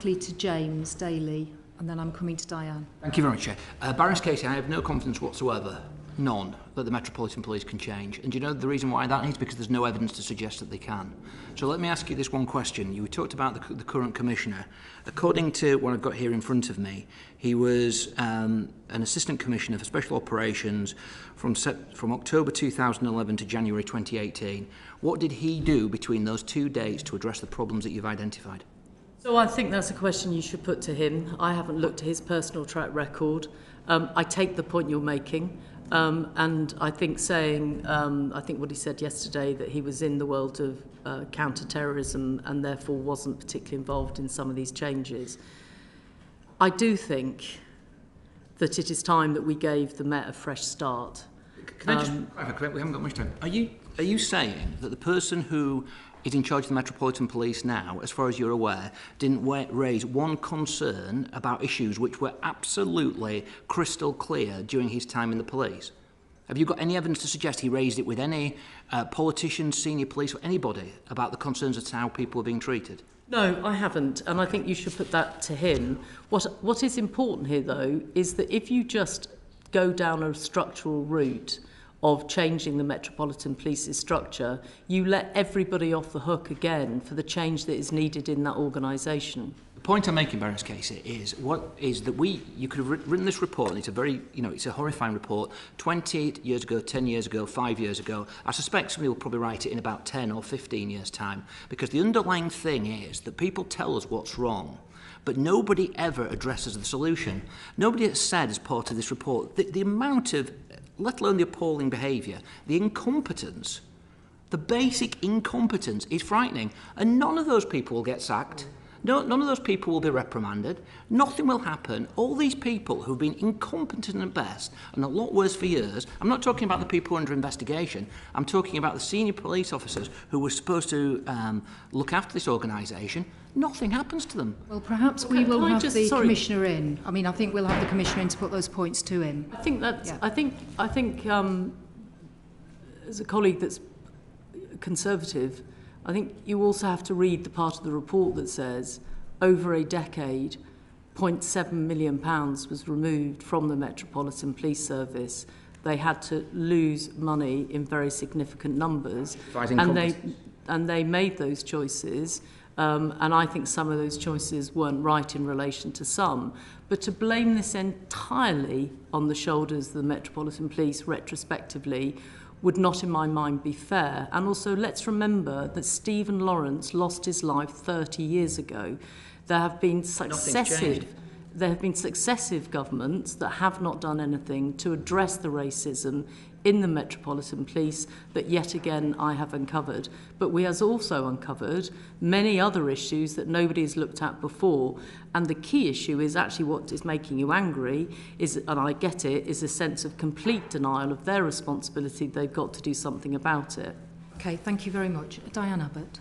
To James Daly, and then I'm coming to Diane. Thank you very much, Chair. Baroness Casey, I have no confidence whatsoever, none, that the Metropolitan Police can change. And do you know the reason why that is? Because there's no evidence to suggest that they can. So let me ask you this one question. You talked about the current commissioner. According to what I've got here in front of me, he was an assistant commissioner for special operations from October 2011 to January 2018. What did he do between those two dates to address the problems that you've identified? So I think that's a question you should put to him. I haven't looked at his personal track record. I take the point you're making. And I think I think what he said yesterday, that he was in the world of counter-terrorism and therefore wasn't particularly involved in some of these changes. I do think that it is time that we gave the Met a fresh start. Can I just clarify? We haven't got much time. Are you saying that the person who is in charge of the Metropolitan Police now, as far as you're aware, didn't raise one concern about issues which were absolutely crystal clear during his time in the police? Have you got any evidence to suggest he raised it with any politicians, senior police, or anybody about the concerns as to how people are being treated? No, I haven't, and I think you should put that to him. What is important here, though, is that if you just go down a structural route of changing the Metropolitan Police's structure, you let everybody off the hook again for the change that is needed in that organisation. The point I'm making, Baroness Casey, is that you could have written this report, and it's a very, it's a horrifying report, 28 years ago, 10 years ago, 5 years ago. I suspect somebody will probably write it in about 10 or 15 years' time, because the underlying thing is that people tell us what's wrong, but nobody ever addresses the solution. Nobody has said, as part of this report, the amount of, let alone the appalling behaviour, the incompetence, the basic incompetence is frightening. And none of those people will get sacked. No, none of those people will be reprimanded. Nothing will happen. All these people who've been incompetent at best and a lot worse for years, I'm not talking about the people under investigation, I'm talking about the senior police officers who were supposed to look after this organisation. Nothing happens to them. Well, perhaps we will have the Commissioner in. I mean, I think we'll have the Commissioner in to put those points to him. I think that's, yeah. I think as a colleague that's Conservative, I think you also have to read the part of the report that says over a decade, £0.7 million was removed from the Metropolitan Police Service. They had to lose money in very significant numbers, and they made those choices. And I think some of those choices weren't right in relation to some. But to blame this entirely on the shoulders of the Metropolitan Police retrospectively would not, in my mind, be fair. And also, let's remember that Stephen Lawrence lost his life 30 years ago. There have been successive governments that have not done anything to address the racism in the Metropolitan Police that yet again I have uncovered. But we have also uncovered many other issues that nobody has looked at before. And the key issue is actually what is making you angry, and I get it, is a sense of complete denial of their responsibility. They've got to do something about it. Okay, thank you very much. Diane Abbott.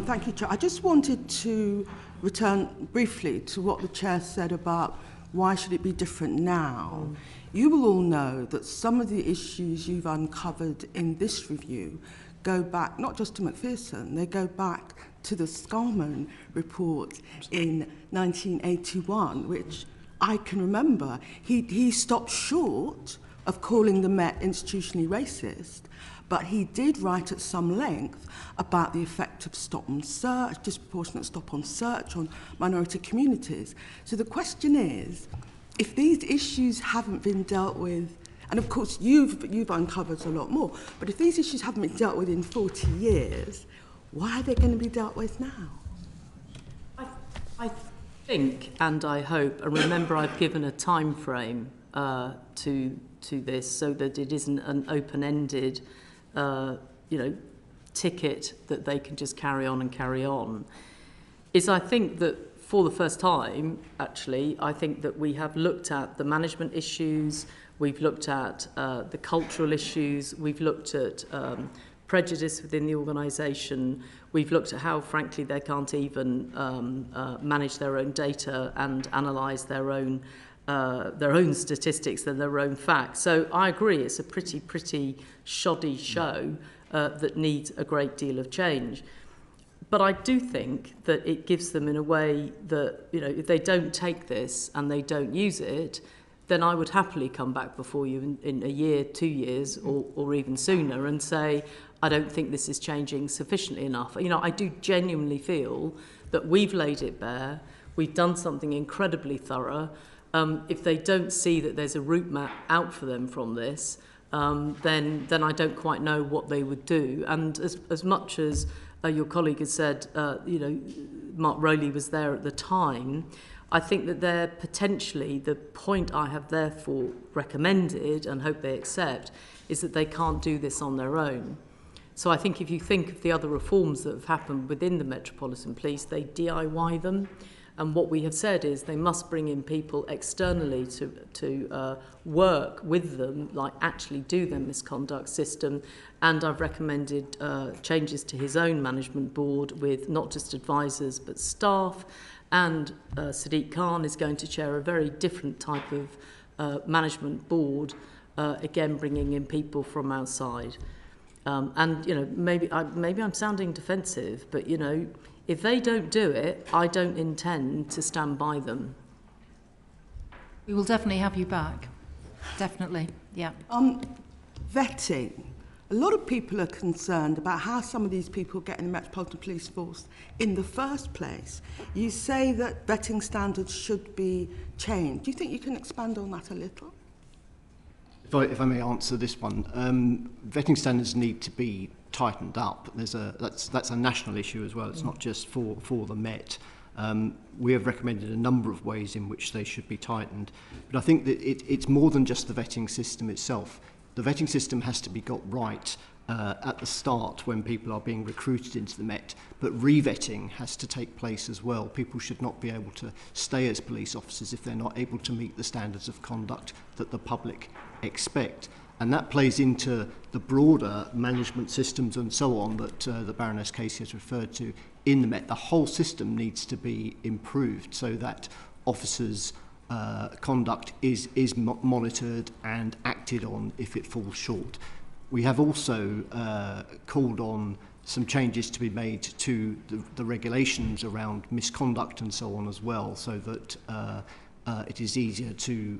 Thank you, Chair. I just wanted to return briefly to what the Chair said about why should it be different now. You will all know that some of the issues you've uncovered in this review go back not just to Macpherson, they go back to the Scarman report in 1981, which I can remember. He stopped short of calling the Met institutionally racist, but he did write at some length about the effect of stop and search, disproportionate stop on search on minority communities. So the question is, if these issues haven't been dealt with, and of course you've uncovered a lot more, but if these issues haven't been dealt with in 40 years, why are they going to be dealt with now? I think, and I hope, and remember I've given a time frame to this so that it isn't an open-ended ticket that they can just carry on, is I think that for the first time, actually, I think that we have looked at the management issues, we've looked at the cultural issues, we've looked at prejudice within the organisation, we've looked at how, frankly, they can't even manage their own data and analyse their own statistics and their own facts. So I agree, it's a pretty shoddy show that needs a great deal of change. But I do think that it gives them in a way that, you know, if they don't take this and they don't use it, then I would happily come back before you in a year, 2 years, or even sooner and say, I don't think this is changing sufficiently enough. You know, I do genuinely feel that we've laid it bare, we've done something incredibly thorough. If they don't see that there's a route map out for them from this, then I don't quite know what they would do. And as much as your colleague has said, you know, Mark Rowley was there at the time, I think that they're potentially, the point I have therefore recommended and hope they accept, is that they can't do this on their own. So I think if you think of the other reforms that have happened within the Metropolitan Police, they DIY them. And what we have said is they must bring in people externally to work with them, like actually do their misconduct system. And I've recommended changes to his own management board with not just advisors but staff. And Sadiq Khan is going to chair a very different type of management board, again bringing in people from outside. And you know, maybe I'm sounding defensive, but you know, if they don't do it, I don't intend to stand by them. We will definitely have you back. Definitely, yeah. Vetting. A lot of people are concerned about how some of these people get in the Metropolitan Police Force in the first place. You say that vetting standards should be changed. Do you think you can expand on that a little? If I may answer this one, vetting standards need to be tightened up. That's a national issue as well. It's not just for the Met. We have recommended a number of ways in which they should be tightened. But I think that it's more than just the vetting system itself. The vetting system has to be got right at the start when people are being recruited into the Met, but re-vetting has to take place as well. People should not be able to stay as police officers if they're not able to meet the standards of conduct that the public expect. And that plays into the broader management systems and so on that the Baroness Casey has referred to in the Met. The whole system needs to be improved so that officers' conduct is monitored and acted on if it falls short. We have also called on some changes to be made to the regulations around misconduct and so on as well, so that it is easier to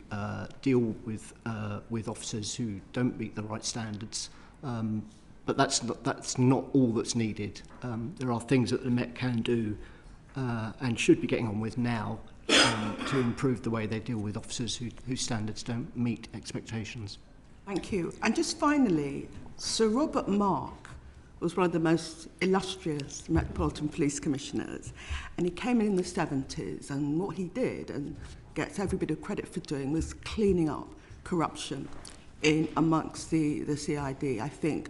deal with officers who don't meet the right standards. But that's not all that's needed. There are things that the Met can do and should be getting on with now to improve the way they deal with officers whose standards don't meet expectations. Thank you. And just finally, Sir Robert Mark was one of the most illustrious Metropolitan Police Commissioners, and he came in the 70s, and what he did, and gets every bit of credit for doing, was cleaning up corruption in amongst the CID. I think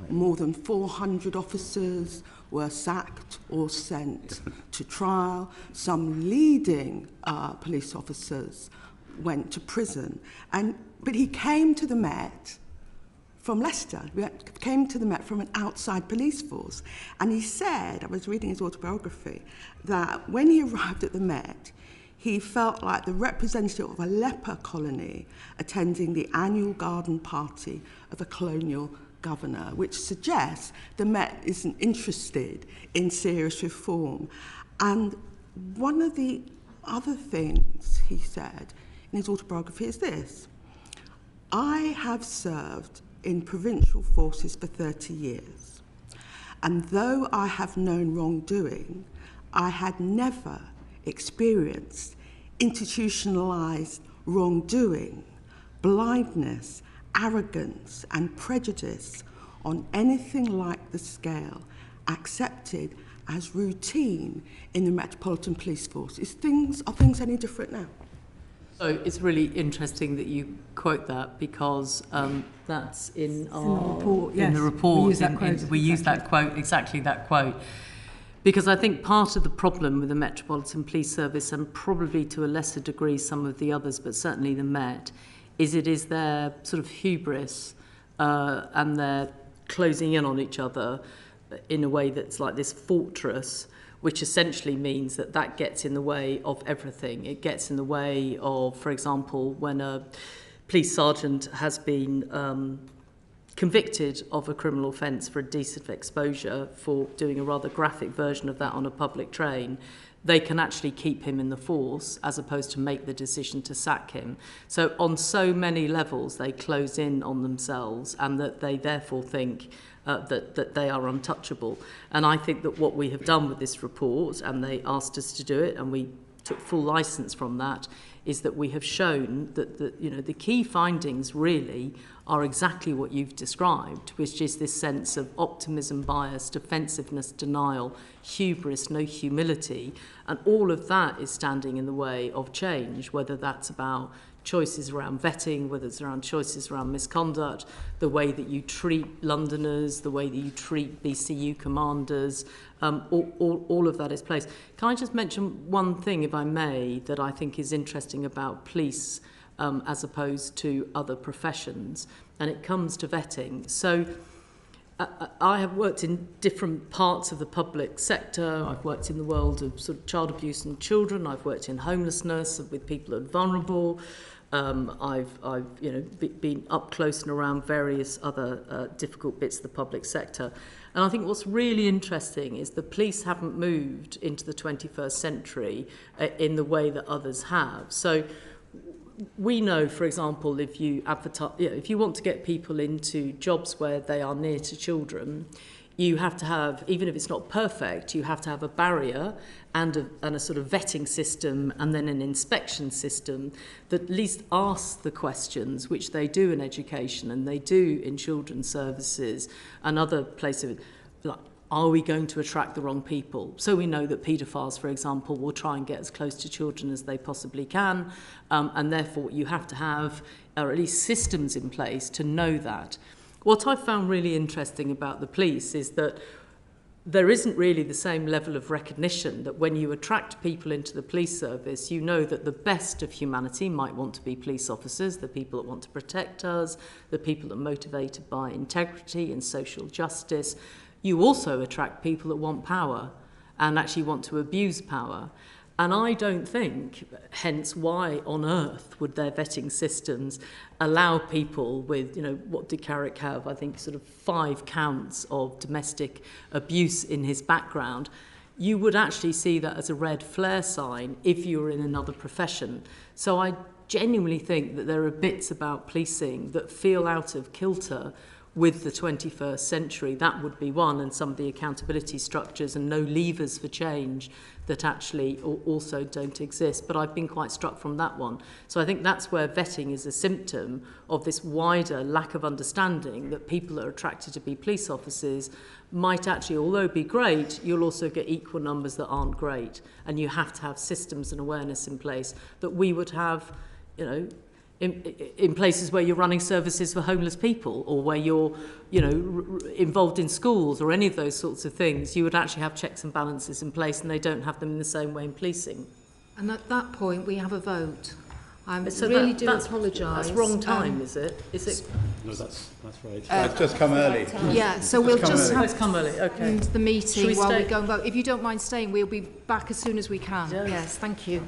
more than 400 officers were sacked or sent to trial. Some leading police officers went to prison. But he came to the Met from Leicester. He came to the Met from an outside police force. And he said, I was reading his autobiography, that when he arrived at the Met, he felt like the representative of a leper colony attending the annual garden party of a colonial governor, which suggests the Met isn't interested in serious reform. And one of the other things he said in his autobiography is this: I have served in provincial forces for 30 years, and though I have known wrongdoing, I had never experienced institutionalised wrongdoing, blindness, arrogance and prejudice on anything like the scale accepted as routine in the Metropolitan Police Force. Are things any different now? So it's really interesting that you quote that, because that's in our report. Yes. In the report. We use that quote. Exactly that quote. Because I think part of the problem with the Metropolitan Police Service, and probably to a lesser degree some of the others, but certainly the Met, is it is their sort of hubris and their closing in on each other in a way that's like this fortress, which essentially means that gets in the way of everything. It gets in the way of, for example, when a police sergeant has been convicted of a criminal offence for indecent exposure, for doing a rather graphic version of that on a public train, they can actually keep him in the force as opposed to make the decision to sack him. So on so many levels, they close in on themselves, and that they therefore think that they are untouchable. And I think that what we have done with this report, and they asked us to do it, and we took full license from that, is that we have shown that the key findings really are exactly what you've described, which is this sense of optimism bias, defensiveness, denial, hubris, no humility, and all of that is standing in the way of change, whether that's about choices around vetting, whether it's around choices around misconduct, the way that you treat Londoners, the way that you treat BCU commanders, all of that is placed. Can I just mention one thing, if I may, that I think is interesting about police as opposed to other professions, and it comes to vetting. So I have worked in different parts of the public sector. I've worked in the world of sort of child abuse and children. I've worked in homelessness with people who are vulnerable. I've been up close and around various other difficult bits of the public sector. And I think what's really interesting is the police haven't moved into the 21st century in the way that others have. So we know, for example, if you advertise, if you want to get people into jobs where they are near to children, you have to have, even if it's not perfect, you have to have a barrier and a sort of vetting system, and then an inspection system that at least asks the questions, which they do in education and they do in children's services and other places. Like, are we going to attract the wrong people? So we know that paedophiles, for example, will try and get as close to children as they possibly can, and therefore you have to have, or at least systems in place to know that. What I found really interesting about the police is that there isn't really the same level of recognition that when you attract people into the police service, you know that the best of humanity might want to be police officers, the people that want to protect us, the people that are motivated by integrity and social justice. You also attract people that want power and actually want to abuse power. And I don't think, hence why on earth would their vetting systems allow people with, what did Carrick have? I think sort of 5 counts of domestic abuse in his background. You would actually see that as a red flare sign if you were in another profession. So I genuinely think that there are bits about policing that feel out of kilter with the 21st century. That would be one, and some of the accountability structures and no levers for change that actually also don't exist. But I've been quite struck from that one. So I think that's where vetting is a symptom of this wider lack of understanding that people that are attracted to be police officers might actually, although be great, you'll also get equal numbers that aren't great. And you have to have systems and awareness in place that we would have, in places where you're running services for homeless people, or where you're, involved in schools or any of those sorts of things. You would actually have checks and balances in place, and they don't have them in the same way in policing. And at that point, we have a vote. I So really that's apologise. That's wrong time, is it? Is it? No, that's right. It's just come early. Yeah, so we'll just Let's have come early. Okay. the meeting while stay? we go and vote. If you don't mind staying, we'll be back as soon as we can. Yes, thank you.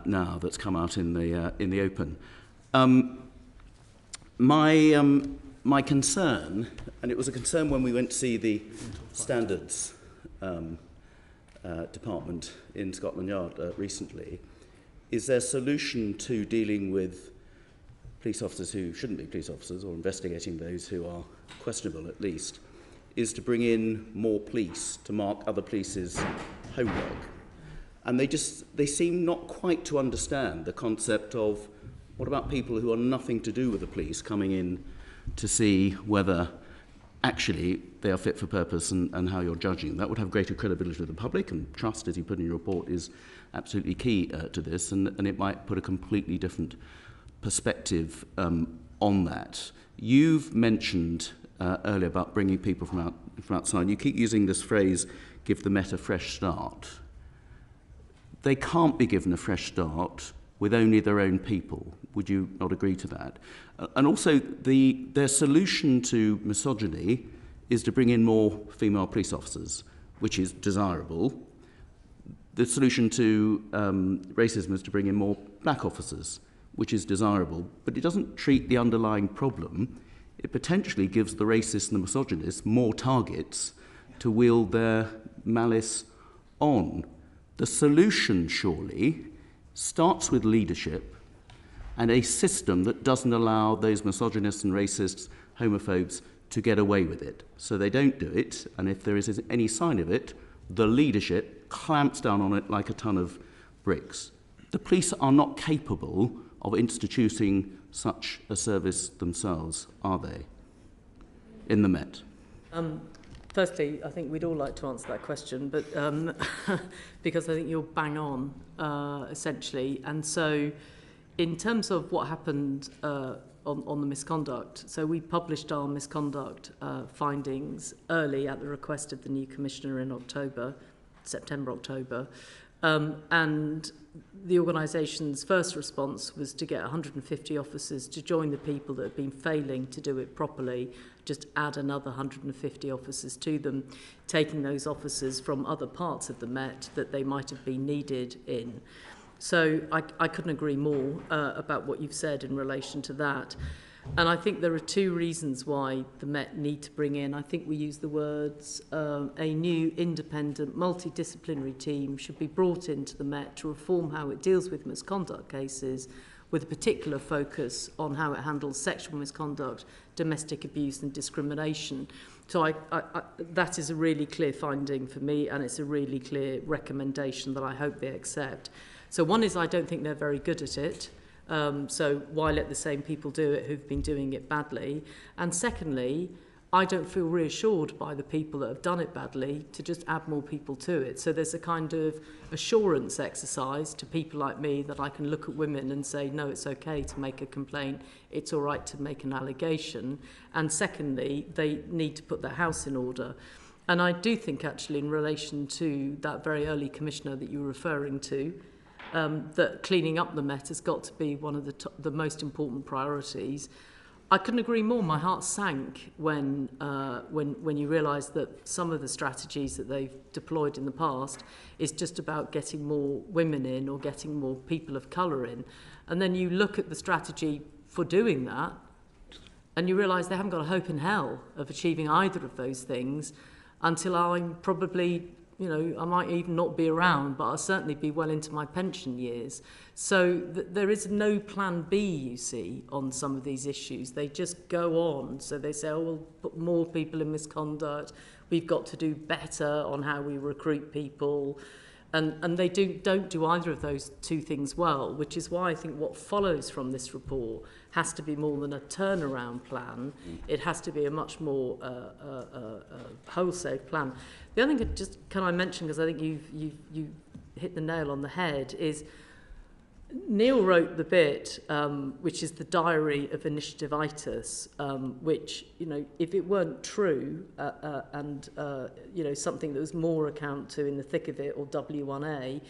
now that's come out in the open. My concern, and it was a concern when we went to see the standards department in Scotland Yard recently, is their solution to dealing with police officers who shouldn't be police officers, or investigating those who are questionable at least, is to bring in more police to mark other police's homework. And they seem not quite to understand the concept of what about people who are nothing to do with the police coming in to see whether actually they are fit for purpose and how you're judging. That would have greater credibility with the public, and trust, as you put in your report, is absolutely key to this, and it might put a completely different perspective on that. You've mentioned earlier about bringing people from outside. You keep using this phrase, give the Met a fresh start. They can't be given a fresh start with only their own people. Would you not agree to that? And also, their solution to misogyny is to bring in more female police officers, which is desirable. The solution to racism is to bring in more black officers, which is desirable, but it doesn't treat the underlying problem. It potentially gives the racists and the misogynists more targets to wield their malice on. The solution, surely, starts with leadership and a system that doesn't allow those misogynists and racists, homophobes, to get away with it. So they don't do it, and if there is any sign of it, the leadership clamps down on it like a ton of bricks. The police are not capable of instituting such a service themselves, are they, in the Met? Firstly, I think we'd all like to answer that question, but because I think you're bang on, essentially. And so in terms of what happened on the misconduct, so we published our misconduct findings early at the request of the new commissioner in September, October. And the organisation's first response was to get 150 officers to join the people that have been failing to do it properly, just add another 150 officers to them, taking those officers from other parts of the Met that they might have been needed in. So I couldn't agree more about what you've said in relation to that. And I think there are two reasons why the Met need to bring in, I think we use the words, a new independent multidisciplinary team should be brought into the Met to reform how it deals with misconduct cases, with a particular focus on how it handles sexual misconduct, domestic abuse and discrimination. So that is a really clear finding for me, and it's a really clear recommendation that I hope they accept. So one is I don't think they're very good at it. So why let the same people do it who've been doing it badly? And secondly, I don't feel reassured by the people that have done it badly to just add more people to it. So there's a kind of assurance exercise to people like me that I can look at women and say, no, it's okay to make a complaint. It's all right to make an allegation. And secondly, they need to put their house in order. And I do think actually in relation to that very early commissioner that you were referring to, that cleaning up the Met has got to be one of the most important priorities. I couldn't agree more. My heart sank when you realise that some of the strategies that they've deployed in the past is just about getting more women in or getting more people of colour in. And then you look at the strategy for doing that and you realise they haven't got a hope in hell of achieving either of those things until I'm probably, I might even not be around, but I'll certainly be well into my pension years. So there is no plan B, you see, on some of these issues. They just go on. So they say, we'll put more people in misconduct. We've got to do better on how we recruit people. And they don't do either of those two things well, which is why I think what follows from this report has to be more than a turnaround plan. It has to be a much more wholesale plan. The other thing, can I mention, because I think you hit the nail on the head, is Neil wrote the bit, which is the diary of initiative-itis, which, if it weren't true and, something that was more account to in the thick of it or W1A,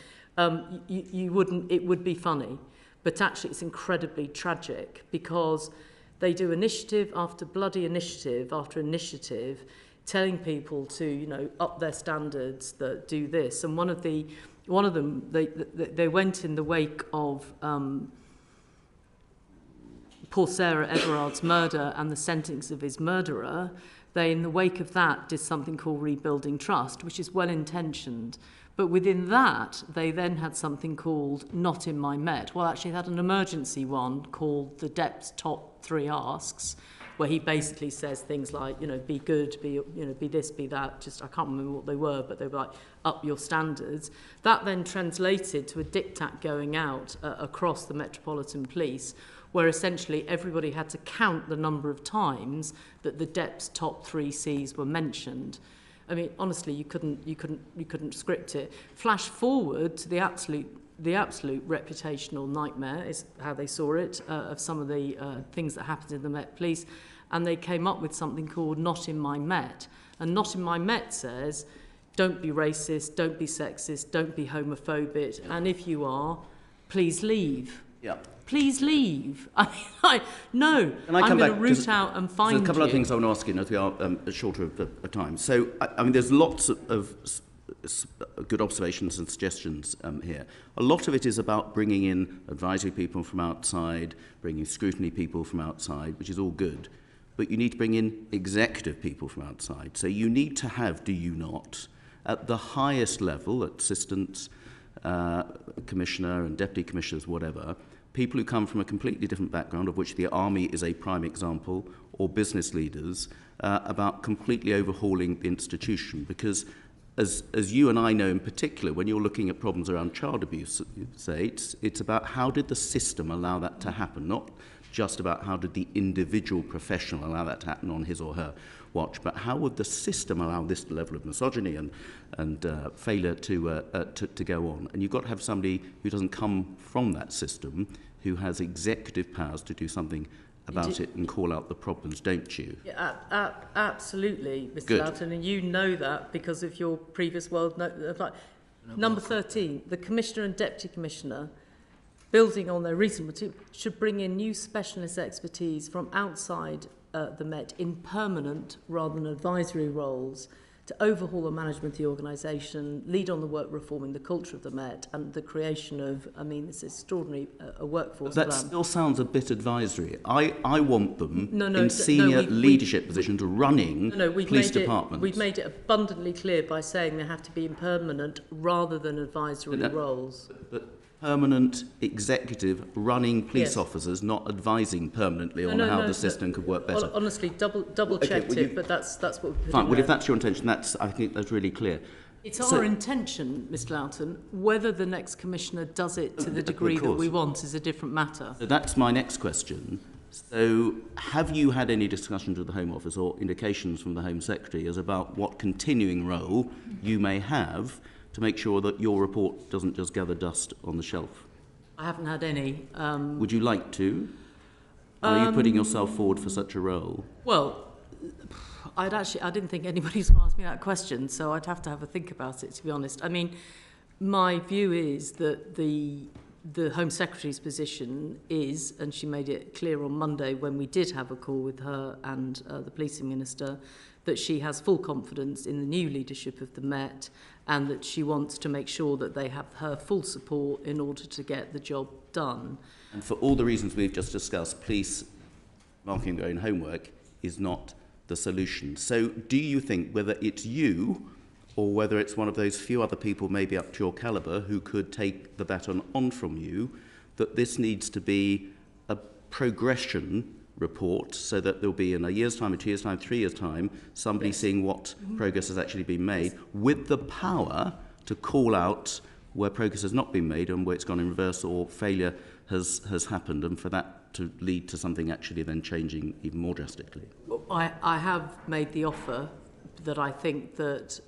it would be funny. But actually it's incredibly tragic because they do initiative after bloody initiative after initiative, telling people to, up their standards, that do this. And one of the one of them, they went in the wake of poor Sarah Everard's murder and the sentence of his murderer. They, in the wake of that, did something called Rebuilding Trust, which is well-intentioned. But within that, they then had something called Not in My Met. Well, actually, they had an emergency one called The Depp's Top 3 Asks, where he basically says things like, be good, be this, be that. Just, I can't remember what they were, but they were like, up your standards. That then translated to a diktat going out across the Metropolitan Police, where essentially everybody had to count the number of times that the Depp's top 3 Cs were mentioned. I mean, honestly, you couldn't script it. Flash forward to the absolute reputational nightmare, is how they saw it, of some of the things that happened in the Met Police, and they came up with something called Not in My Met. And Not in My Met says, don't be racist, don't be sexist, don't be homophobic, and if you are, please leave. Yeah. Please leave. I'm going to root out and find you. There's a couple of things I want to ask you, as we are shorter of time. So, I mean, there's lots of good observations and suggestions here. A lot of it is about bringing in advisory people from outside, bringing scrutiny people from outside, which is all good. But you need to bring in executive people from outside. So you need to have, do you not, at the highest level, assistants, commissioner and deputy commissioners, whatever, people who come from a completely different background, of which the army is a prime example, or business leaders, about completely overhauling the institution. Because as you and I know in particular, when you're looking at problems around child abuse, say, it's about how did the system allow that to happen, not just about how did the individual professional allow that to happen on his or her watch, but how would the system allow this level of misogyny and failure to go on? And you've got to have somebody who doesn't come from that system, who has executive powers to do something about it and call out the problems, don't you? Yeah, absolutely, Mr. Loughton, and you know that because of your previous world. Number 13, the Commissioner and Deputy Commissioner, building on their recent material, should bring in new specialist expertise from outside the Met in permanent rather than advisory roles to overhaul the management of the organisation, lead on the work reforming the culture of the Met and the creation of, this extraordinary workforce plan. That still sounds a bit advisory. I want them in senior leadership positions running police departments. We've made it abundantly clear by saying they have to be in permanent rather than advisory roles. But permanent executive running police officers, not advising permanently on how the system could work better. Honestly, double checked it, but that's what we're putting fine. Well, there. if that's your intention, I think that's really clear. It's our intention, Mr. Loughton. Whether the next commissioner does it to the degree that we want is a different matter. So that's my next question. So have you had any discussions with the Home Office or indications from the Home Secretary as about what continuing role you may have to make sure that your report doesn't just gather dust on the shelf? I haven't had any. Would you like to? Are you putting yourself forward for such a role? Well, I didn't think anybody's going to ask me that question, so I'd have to think about it, to be honest. I mean, my view is that the Home Secretary's position is, and she made it clear on Monday when we did have a call with her and the Policing Minister, that she has full confidence in the new leadership of the Met and that she wants to make sure that they have her full support in order to get the job done. And for all the reasons we've just discussed, police marking their own homework is not the solution. So do you think whether it's you or whether it's one of those few other people maybe up to your calibre who could take the baton on from you, that this needs to be a progression report so that there'll be in a year's time, 2 years' time, 3 years' time, somebody seeing what progress has actually been made with the power to call out where progress has not been made and where it's gone in reverse or failure has happened, and for that to lead to something actually then changing even more drastically? I have made the offer that I think that,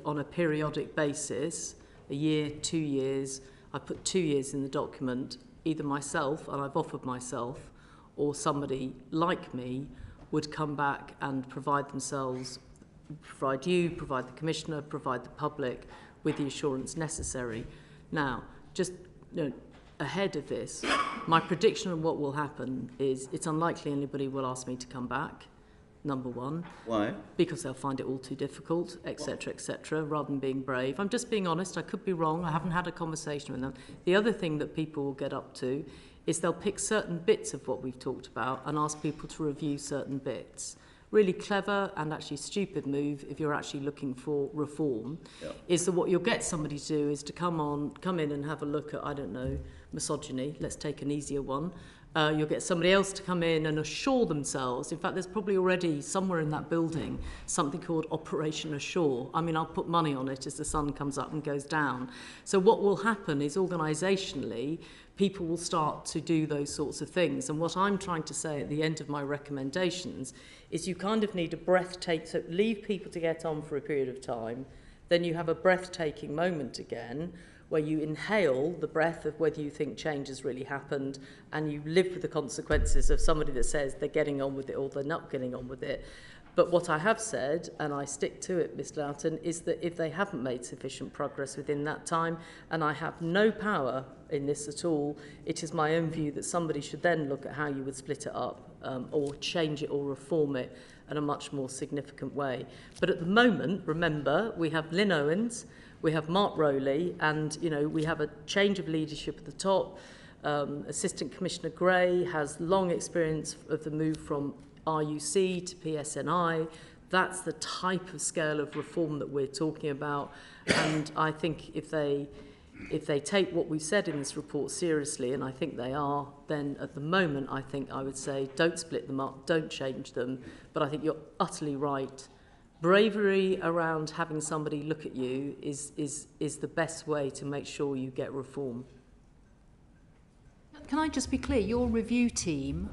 on a periodic basis, a year, 2 years, I put 2 years in the document, either myself, and I've offered myself, or somebody like me would come back and provide you, provide the Commissioner, provide the public with the assurance necessary. Now, just ahead of this, my prediction of what will happen is it's unlikely anybody will ask me to come back. number one. Why? Because they'll find it all too difficult, etc., rather than being brave. I'm just being honest, I could be wrong, I haven't had a conversation with them. The other thing that people will get up to is they'll pick certain bits of what we've talked about and ask people to review certain bits. Really clever and actually stupid move if you're actually looking for reform, is that what you'll get somebody to do is to come in and have a look at, I don't know, misogyny. Let's take an easier one. You'll get somebody else to come in and assure themselves. In fact, there's probably already somewhere in that building something called Operation Assure. I mean, I'll put money on it as the sun comes up and goes down. So what will happen is organisationally, people will start to do those sorts of things. And what I'm trying to say at the end of my recommendations is you kind of need a breathtaking, so leave people to get on for a period of time, then you have a breathtaking moment again where you inhale the breath of whether you think change has really happened, and you live with the consequences of somebody that says they're getting on with it or they're not getting on with it. But what I have said, and I stick to it, Ms. Loughton, is that if they haven't made sufficient progress within that time, and I have no power in this at all, it is my own view that somebody should then look at how you would split it up or change it or reform it in a much more significant way. But at the moment, remember, we have Lynn Owens, we have Mark Rowley, and we have a change of leadership at the top. Assistant Commissioner Gray has long experience of the move from RUC to PSNI. That's the type of scale of reform that we're talking about. And I think if they take what we've said in this report seriously, and I think they are, then at the moment I would say don't split them up, don't change them. But I think you're utterly right. Bravery around having somebody look at you is the best way to make sure you get reform. Can I just be clear? Your review team,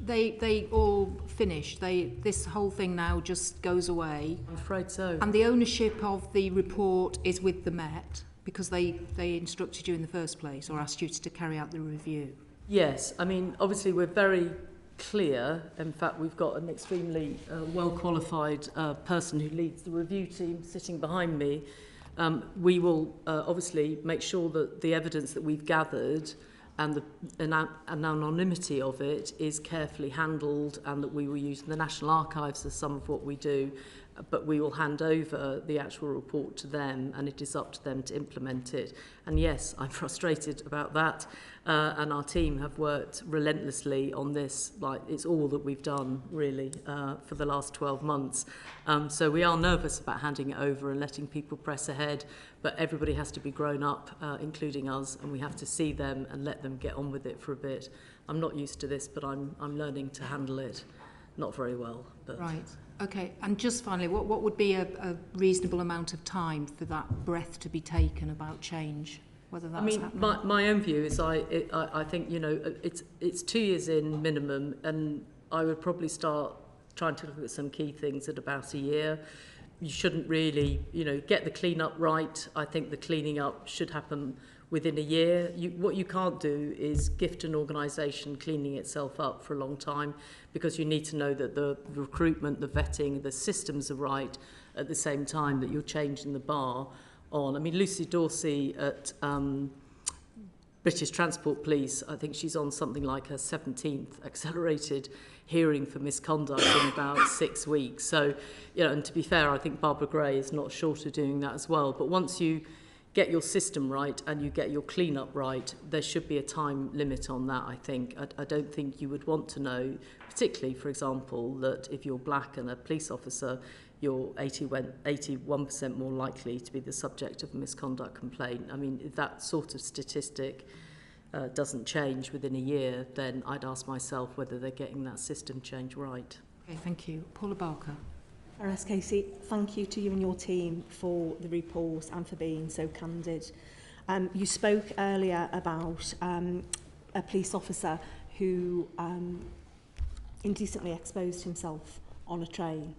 they all finished. This whole thing now just goes away. I'm afraid so. And the ownership of the report is with the Met because they instructed you in the first place or asked you to carry out the review. Yes, I mean, obviously we're very clear. In fact, we've got an extremely well-qualified person who leads the review team sitting behind me. We will obviously make sure that the evidence that we've gathered and the anonymity of it is carefully handled, and that we will use the National Archives as some of what we do, but we will hand over the actual report to them, and it is up to them to implement it. And yes, I'm frustrated about that, and our team have worked relentlessly on this. Like, it's all that we've done really for the last 12 months. So we are nervous about handing it over and letting people press ahead, but everybody has to be grown up, including us, and we have to see them and let them get on with it for a bit. I'm not used to this, but I'm learning to handle it. Not very well, but... Right. Okay. And just finally, what would be a reasonable amount of time for that breath to be taken about change? Whether that's happening? My own view is I think it's 2 years in minimum, and I would probably start trying to look at some key things at about a year. You shouldn't really get the clean up right. I think the cleaning up should happen within a year. What you can't do is gift an organisation cleaning itself up for a long time, because you need to know that the recruitment, the vetting, the systems are right at the same time that you're changing the bar on. I mean, Lucy Dorsey at British Transport Police, I think she's on something like her 17th accelerated hearing for misconduct in about 6 weeks. So, and to be fair, I think Barbara Gray is not short of doing that as well. But once you get your system right and you get your clean-up right, there should be a time limit on that, I think. I don't think you would want to know, particularly, for example, that if you're black and a police officer, you're 81% more likely to be the subject of a misconduct complaint. I mean, if that sort of statistic doesn't change within a year, then I'd ask myself whether they're getting that system change right. Okay, thank you. Paula Barker. Baroness Casey, thank you to you and your team for the report and for being so candid. You spoke earlier about a police officer who indecently exposed himself on a train.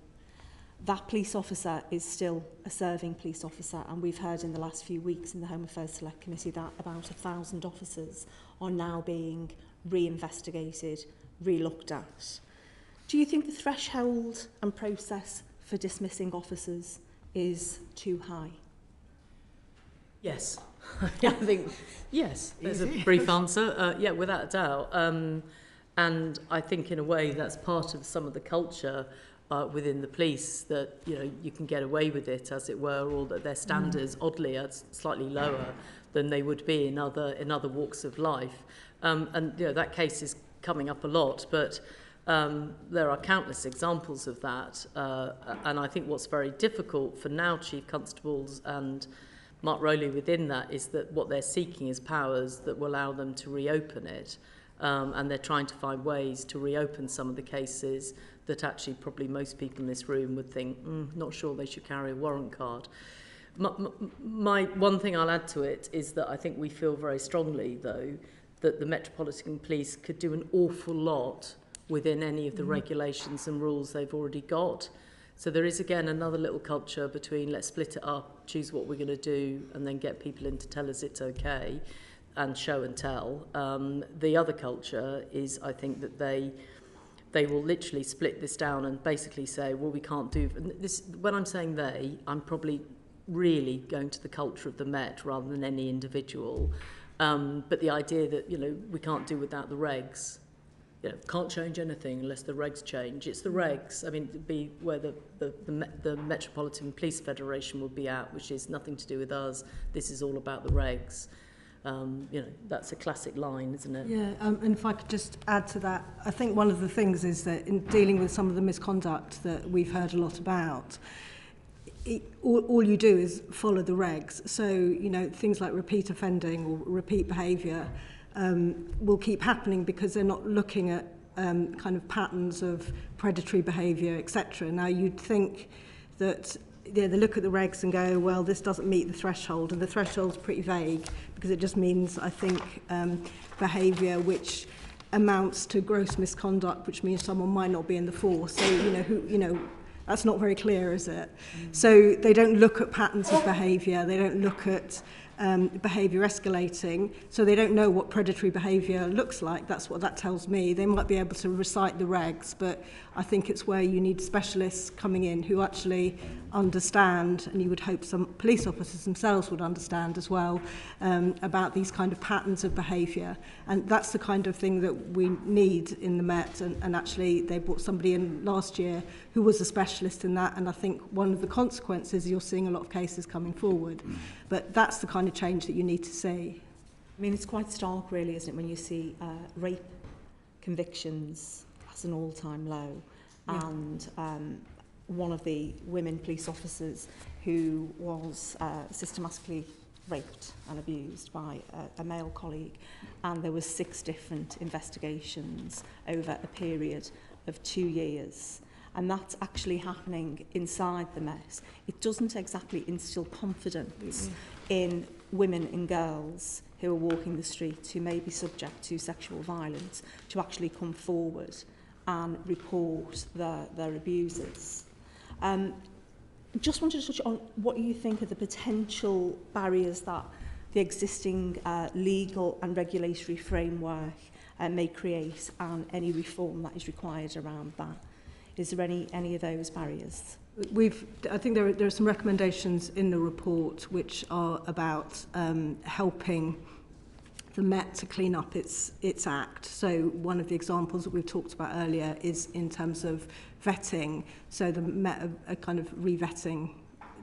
That police officer is still a serving police officer, and we've heard in the last few weeks in the Home Affairs Select Committee that about 1,000 officers are now being re-investigated, re-looked at. Do you think the threshold and process for dismissing officers is too high? Yes. I think, yes, there's a brief answer. Yeah, without a doubt. And I think in a way that's part of some of the culture within the police, that you can get away with it, as it were, or that their standards oddly are slightly lower than they would be in other walks of life. And that case is coming up a lot, but there are countless examples of that. And I think what's very difficult for now Chief Constables and Mark Rowley within that is that what they're seeking is powers that will allow them to reopen it. And they're trying to find ways to reopen some of the cases that actually probably most people in this room would think, not sure they should carry a warrant card. My one thing I'll add to it is that I think we feel very strongly, though, that the Metropolitan Police could do an awful lot within any of the regulations and rules they've already got. So there is, again, another little culture between let's split it up, choose what we're going to do, and then get people in to tell us it's okay, and show and tell. The other culture is, I think, that they will literally split this down and basically say, well, we can't do this. When I'm saying they, I'm probably really going to the culture of the Met rather than any individual. But the idea that, we can't do without the regs, can't change anything unless the regs change. It's the regs. I mean, it'd be where the Metropolitan Police Federation would be at, which is nothing to do with us. This is all about the regs. That's a classic line, isn't it? Yeah, and if I could just add to that, I think one of the things is that in dealing with some of the misconduct that we've heard a lot about, all you do is follow the regs. So, things like repeat offending or repeat behaviour will keep happening because they're not looking at kind of patterns of predatory behaviour, etc. Now, you'd think that they look at the regs and go, well, this doesn't meet the threshold, and the threshold's pretty vague because it just means, I think, behaviour which amounts to gross misconduct, which means someone might not be in the force. So, that's not very clear, is it? So they don't look at patterns of behaviour, they don't look at behaviour escalating, so they don't know what predatory behaviour looks like. That's what that tells me. They might be able to recite the regs, but I think it's where you need specialists coming in who actually understand, and you would hope some police officers themselves would understand as well, about these kind of patterns of behaviour. And that's the kind of thing that we need in the Met, and actually they brought somebody in last year who was a specialist in that, and I think one of the consequences is you're seeing a lot of cases coming forward. But that's the kind of change that you need to see. I mean, it's quite stark, really, isn't it, when you see rape convictions as an all-time low, and one of the women police officers who was systematically raped and abused by a male colleague, and there were 6 different investigations over a period of 2 years. And that's actually happening inside the Met. It doesn't exactly instill confidence in women and girls who are walking the street who may be subject to sexual violence to actually come forward and report their abusers. Just wanted to touch on what you think are the potential barriers that the existing legal and regulatory framework may create, and any reform that is required around that. Is there any of those barriers? I think there are some recommendations in the report which are about helping the Met to clean up its act. So one of the examples that we've talked about earlier is in terms of vetting. So the Met are kind of re-vetting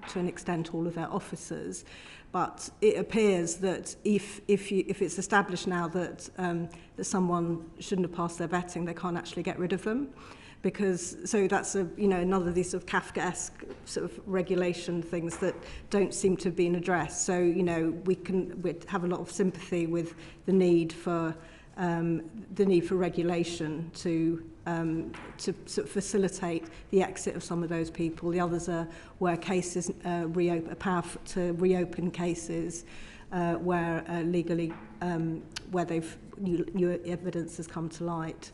to an extent all of their officers. But it appears that if it's established now that someone shouldn't have passed their vetting, they can't actually get rid of them. So that's another of these sort of Kafkaesque sort of regulation things that don't seem to have been addressed. So we have a lot of sympathy with the need for regulation to sort of facilitate the exit of some of those people. The others are where cases a power to reopen cases where legally where new evidence has come to light.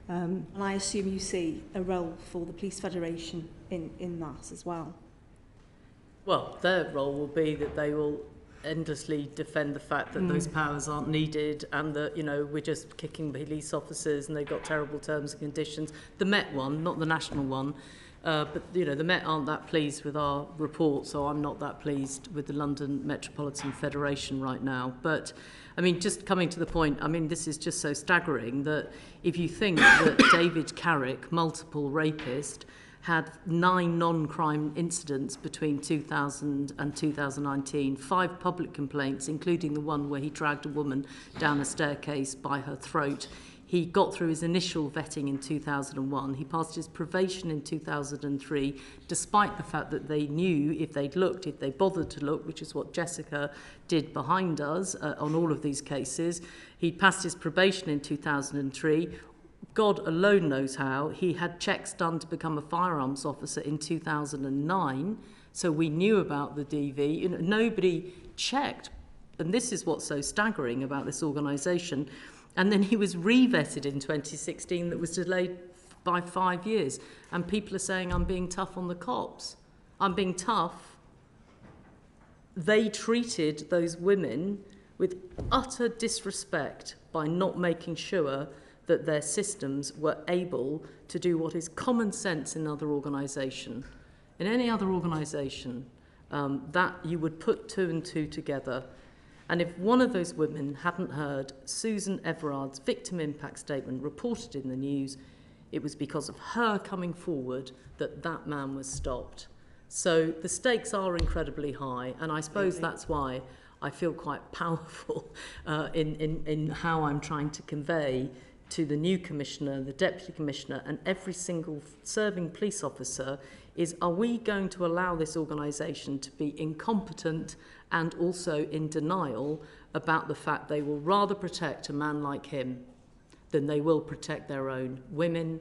And I assume you see a role for the Police Federation in that as well. Well, their role will be that they will endlessly defend the fact that those powers aren't needed, and that we're just kicking police officers and they've got terrible terms and conditions. The Met one, not the national one, but the Met aren't that pleased with our report, so I'm not that pleased with the London Metropolitan Federation right now. But I mean, just coming to the point, I mean, this is just so staggering that if you think that David Carrick, multiple rapist, had 9 non-crime incidents between 2000 and 2019, 5 public complaints, including the one where he dragged a woman down a staircase by her throat. He got through his initial vetting in 2001. He passed his probation in 2003, despite the fact that they knew if they'd looked, if they bothered to look, which is what Jessica did behind us on all of these cases. He passed his probation in 2003. God alone knows how. He had checks done to become a firearms officer in 2009, so we knew about the DV. You know, nobody checked, and this is what's so staggering about this organisation. And then he was re-vetted in 2016, that was delayed by 5 years. And people are saying, I'm being tough on the cops. I'm being tough. They treated those women with utter disrespect by not making sure that their systems were able to do what is common sense in another organisation. In any other organisation, that you would put 2 and 2 together. And if one of those women hadn't heard Susan Everard's victim impact statement reported in the news, it was because of her coming forward that that man was stopped. So the stakes are incredibly high, and I suppose that's why I feel quite powerful in how I'm trying to convey to the new commissioner, the deputy commissioner, and every single serving police officer is, are we going to allow this organisation to be incompetent and also in denial about the fact they will rather protect a man like him than they will protect their own women,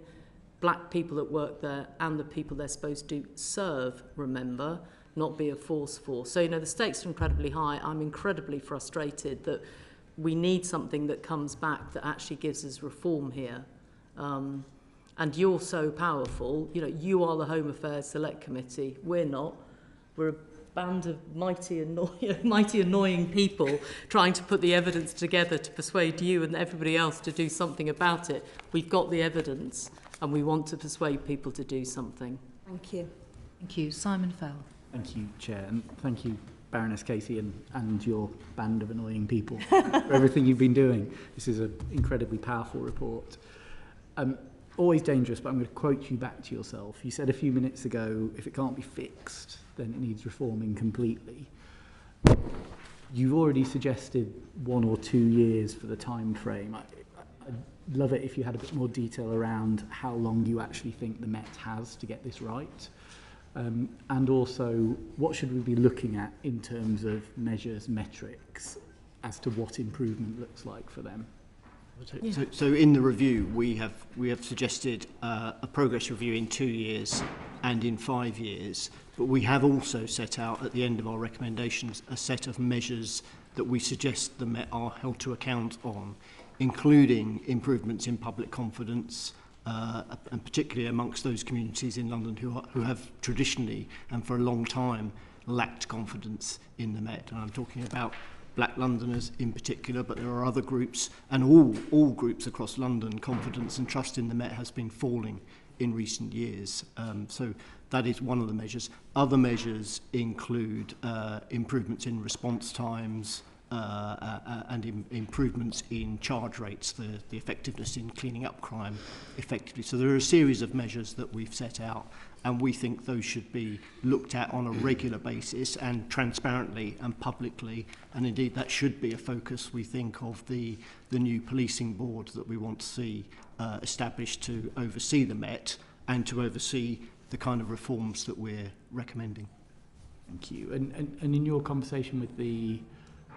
black people that work there, and the people they're supposed to serve, remember, not be a force for. So, you know, the stakes are incredibly high. I'm incredibly frustrated that we need something that comes back that actually gives us reform here. And you're so powerful. You know, you are the Home Affairs Select Committee. We're not. We're a band of mighty annoying people trying to put the evidence together to persuade you and everybody else to do something about it. We've got the evidence, and we want to persuade people to do something. Thank you. Thank you. Simon Fell. Thank you, Chair, and thank you, Baroness Casey, and your band of annoying people for everything you've been doing. This is an incredibly powerful report. Always dangerous, but I'm going to quote you back to yourself. You said a few minutes ago, if it can't be fixed, then it needs reforming completely. You've already suggested 1 or 2 years for the time frame. I'd love it if you had a bit more detail around how long you actually think the Met has to get this right. And also, what should we be looking at in terms of measures, metrics, as to what improvement looks like for them? So in the review, we have suggested a progress review in 2 years and in 5 years, but we have also set out at the end of our recommendations a set of measures that we suggest the Met are held to account on, including improvements in public confidence, and particularly amongst those communities in London who have traditionally and for a long time lacked confidence in the Met. And I'm talking about Black Londoners in particular, but there are other groups, and all groups across London. Confidence and trust in the Met has been falling in recent years. So that is one of the measures. Other measures include improvements in response times, and improvements in charge rates, the effectiveness in cleaning up crime effectively. So there are a series of measures that we've set out, and we think those should be looked at on a regular basis and transparently and publicly, and indeed that should be a focus, we think, of the new policing board that we want to see established to oversee the Met and to oversee the kind of reforms that we're recommending. Thank you. And in your conversation with the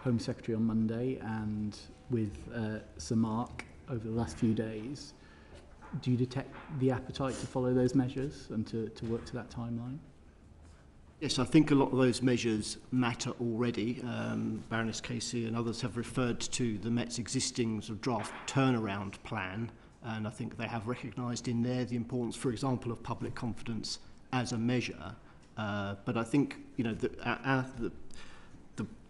Home Secretary on Monday and with Sir Mark over the last few days, do you detect the appetite to follow those measures and to work to that timeline? Yes, I think a lot of those measures matter already. Baroness Casey and others have referred to the Met's existing sort of draft turnaround plan, and I think they have recognised in there the importance, for example, of public confidence as a measure. But I think, you know,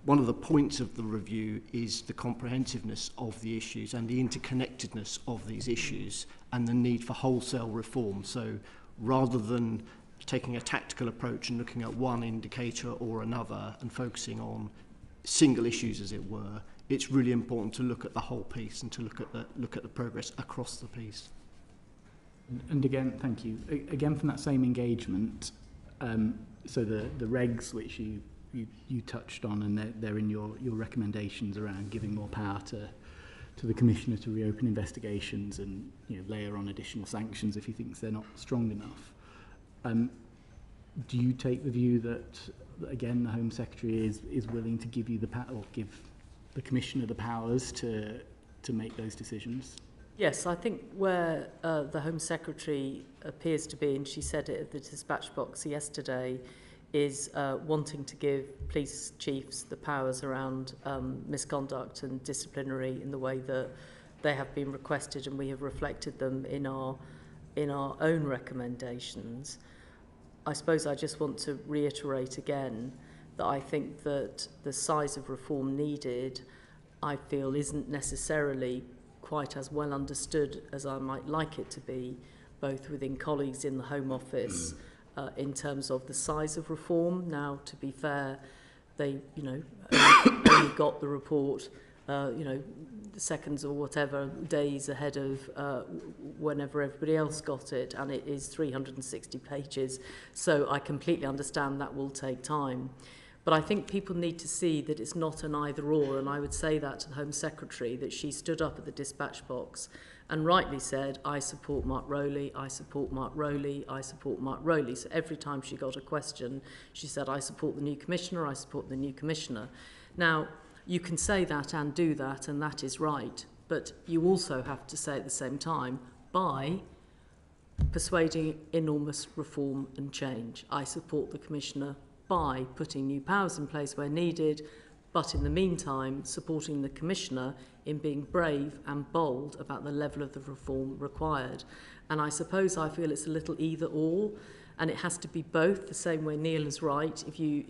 one of the points of the review is the comprehensiveness of the issues and the interconnectedness of these issues and the need for wholesale reform. So rather than taking a tactical approach and looking at one indicator or another and focusing on single issues, as it were, it's really important to look at the whole piece and to look at the progress across the piece. And again, thank you. Again, from that same engagement, so the regs which you touched on, and they're in your recommendations around giving more power to the Commissioner to reopen investigations and layer on additional sanctions if he thinks they're not strong enough. Do you take the view that, again, the Home Secretary is willing to give you or give the Commissioner the powers to make those decisions? Yes, I think where the Home Secretary appears to be, and she said it at the dispatch box yesterday, is wanting to give police chiefs the powers around misconduct and disciplinary in the way that they have been requested, and we have reflected them in our own recommendations. I suppose I just want to reiterate again that I think that the size of reform needed, I feel, isn't necessarily quite as well understood as I might like it to be, both within colleagues in the Home Office, in terms of the size of reform. Now, to be fair, they, only got the report, the seconds or whatever days ahead of whenever everybody else got it, and it is 360 pages. So I completely understand that will take time. But I think people need to see that it's not an either or, and I would say that to the Home Secretary, that she stood up at the dispatch box and rightly said, I support Mark Rowley, I support Mark Rowley, I support Mark Rowley. So every time she got a question, she said, I support the new Commissioner, I support the new Commissioner. Now, you can say that and do that, and that is right, but you also have to say at the same time, by persuading enormous reform and change. I support the Commissioner by putting new powers in place where needed, but in the meantime supporting the Commissioner in being brave and bold about the level of the reform required. And I suppose I feel it's a little either or, and it has to be both, the same way Neil is right. If you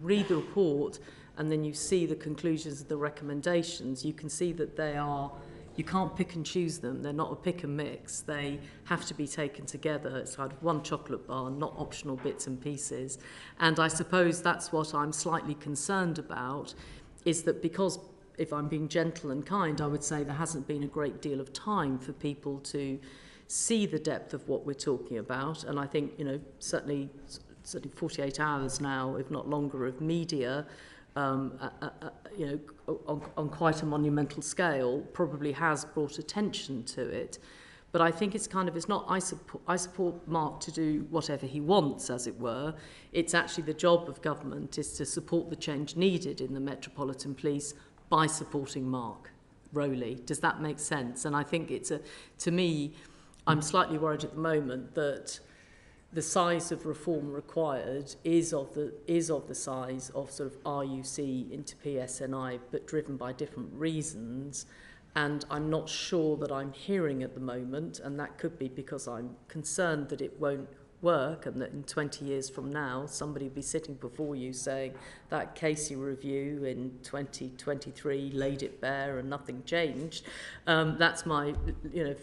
read the report and then you see the conclusions of the recommendations, you can see that you can't pick and choose them. They're not a pick and mix. They have to be taken together. It's kind of one chocolate bar, not optional bits and pieces. And I suppose that's what I'm slightly concerned about, is that because, if I'm being gentle and kind, I would say there hasn't been a great deal of time for people to see the depth of what we're talking about. And I think, certainly 48 hours now, if not longer, of media, on quite a monumental scale, probably has brought attention to it. But I think it's not I support Mark to do whatever he wants, as it were. It's actually the job of government is to support the change needed in the Metropolitan Police by supporting Mark Rowley. Does that make sense? And I think to me, I'm slightly worried at the moment that the size of reform required is of the size of sort of RUC into PSNI, but driven by different reasons. And I'm not sure that I'm hearing at the moment, and that could be because I'm concerned that it won't work, and that in 20 years from now, somebody will be sitting before you saying that Casey review in 2023 laid it bare and nothing changed. That's my,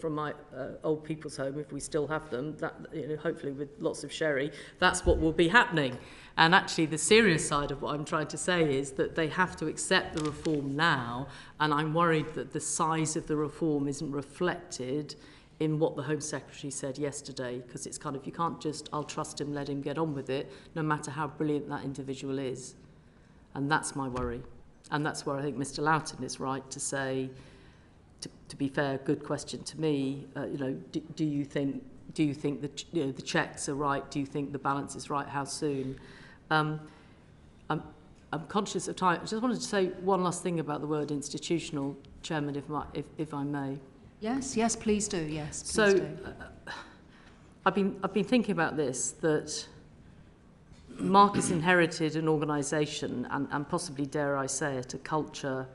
from my old people's home, if we still have them, that, hopefully with lots of sherry, that's what will be happening. And actually the serious side of what I'm trying to say is that they have to accept the reform now, and I'm worried that the size of the reform isn't reflected in what the Home Secretary said yesterday, because it's kind of, you can't just, I'll trust him, let him get on with it, no matter how brilliant that individual is. And that's my worry. And that's where I think Mr. Loughton is right to say, to be fair, good question to me, do you think that the checks are right? Do you think the balance is right? How soon? I'm conscious of time. I just wanted to say one last thing about the word institutional, Chairman, if I may. Yes, please do. Yes, please so, do. I've been thinking about this, that Mark has inherited an organisation and possibly, dare I say it, a culture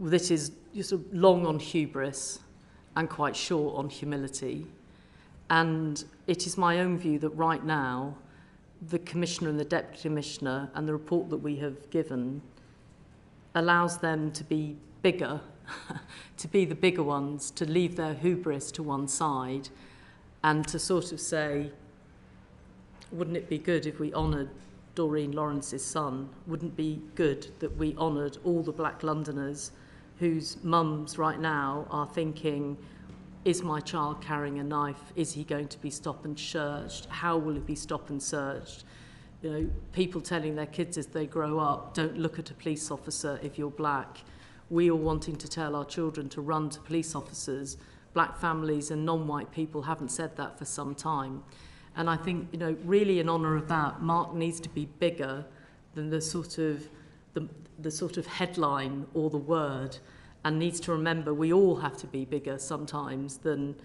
that is sort of long on hubris and quite short on humility. And it is my own view that right now, the Commissioner and the Deputy Commissioner and the report that we have given allows them to be bigger, to be the bigger ones, to leave their hubris to one side and to sort of say, wouldn't it be good if we honoured Doreen Lawrence's son? Wouldn't it be good that we honoured all the Black Londoners whose mums right now are thinking, is my child carrying a knife? Is he going to be stopped and searched? How will he be stopped and searched? You know, people telling their kids as they grow up, don't look at a police officer if you're black. We are wanting to tell our children to run to police officers. Black families and non-white people haven't said that for some time. And I think, you know, really in honour of that, Mark needs to be bigger than the sort of headline or the word, and needs to remember we all have to be bigger sometimes than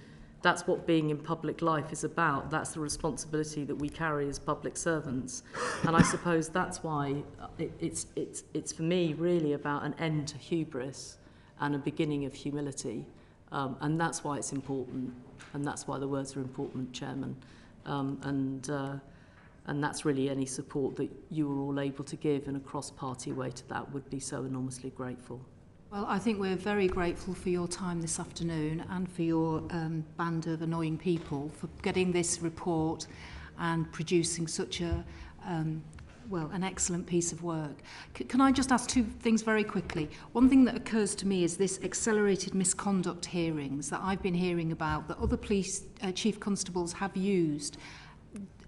that's what being in public life is about. That's the responsibility that we carry as public servants. And I suppose that's why it's for me really about an end to hubris and a beginning of humility. And that's why it's important, and that's why the words are important, Chairman. And that's really any support that you are all able to give in a cross-party way to that would be so enormously grateful. Well, I think we're very grateful for your time this afternoon and for your band of annoying people for getting this report and producing such a, well, an excellent piece of work. Can I just ask two things very quickly? One thing that occurs to me is this accelerated misconduct hearings that I've been hearing about that other police chief constables have used.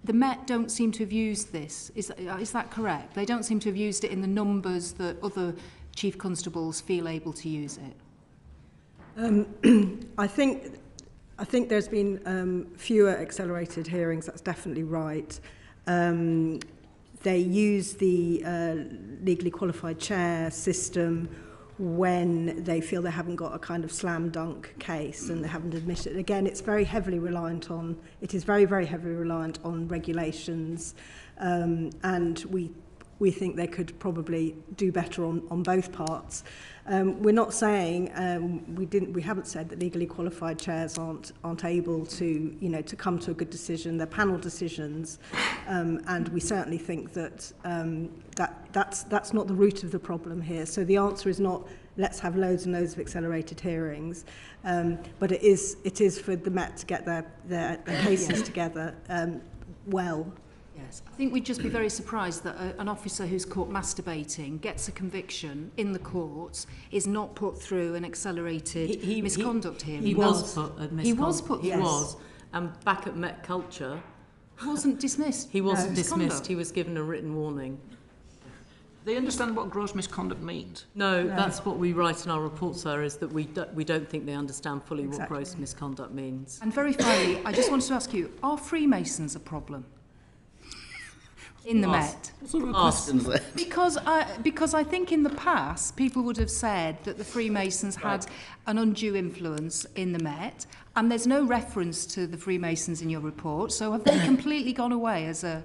The Met don't seem to have used this. Is that correct? They don't seem to have used it in the numbers that other chief constables feel able to use it. I think there's been fewer accelerated hearings. That's definitely right. They use the legally qualified chair system when they feel they haven't got a kind of slam dunk case and they haven't admitted. Again, it's very heavily reliant on. It is very, very heavily reliant on regulations, and we think they could probably do better on both parts. We're not saying we haven't said that legally qualified chairs aren't able to, you know, to come to a good decision. They're panel decisions, and we certainly think that that's not the root of the problem here. So the answer is not let's have loads and loads of accelerated hearings, but it is for the Met to get their cases together well. Yes, I think we'd just be very surprised that an officer who's caught masturbating gets a conviction in the courts, is not put through an accelerated misconduct hearing. He was put a misconduct. He was put. He was, and back at Met Culture, wasn't dismissed. He wasn't dismissed. He was given a written warning. They understand what gross misconduct means? No, that's what we write in our report, sir, is that we don't think they understand fully what gross misconduct means. And very finally, I just wanted to ask you, are Freemasons a problem in the Met? What sort of questions there? Because I think in the past people would have said that the Freemasons had an undue influence in the Met, and there's no reference to the Freemasons in your report. So have they completely gone away as a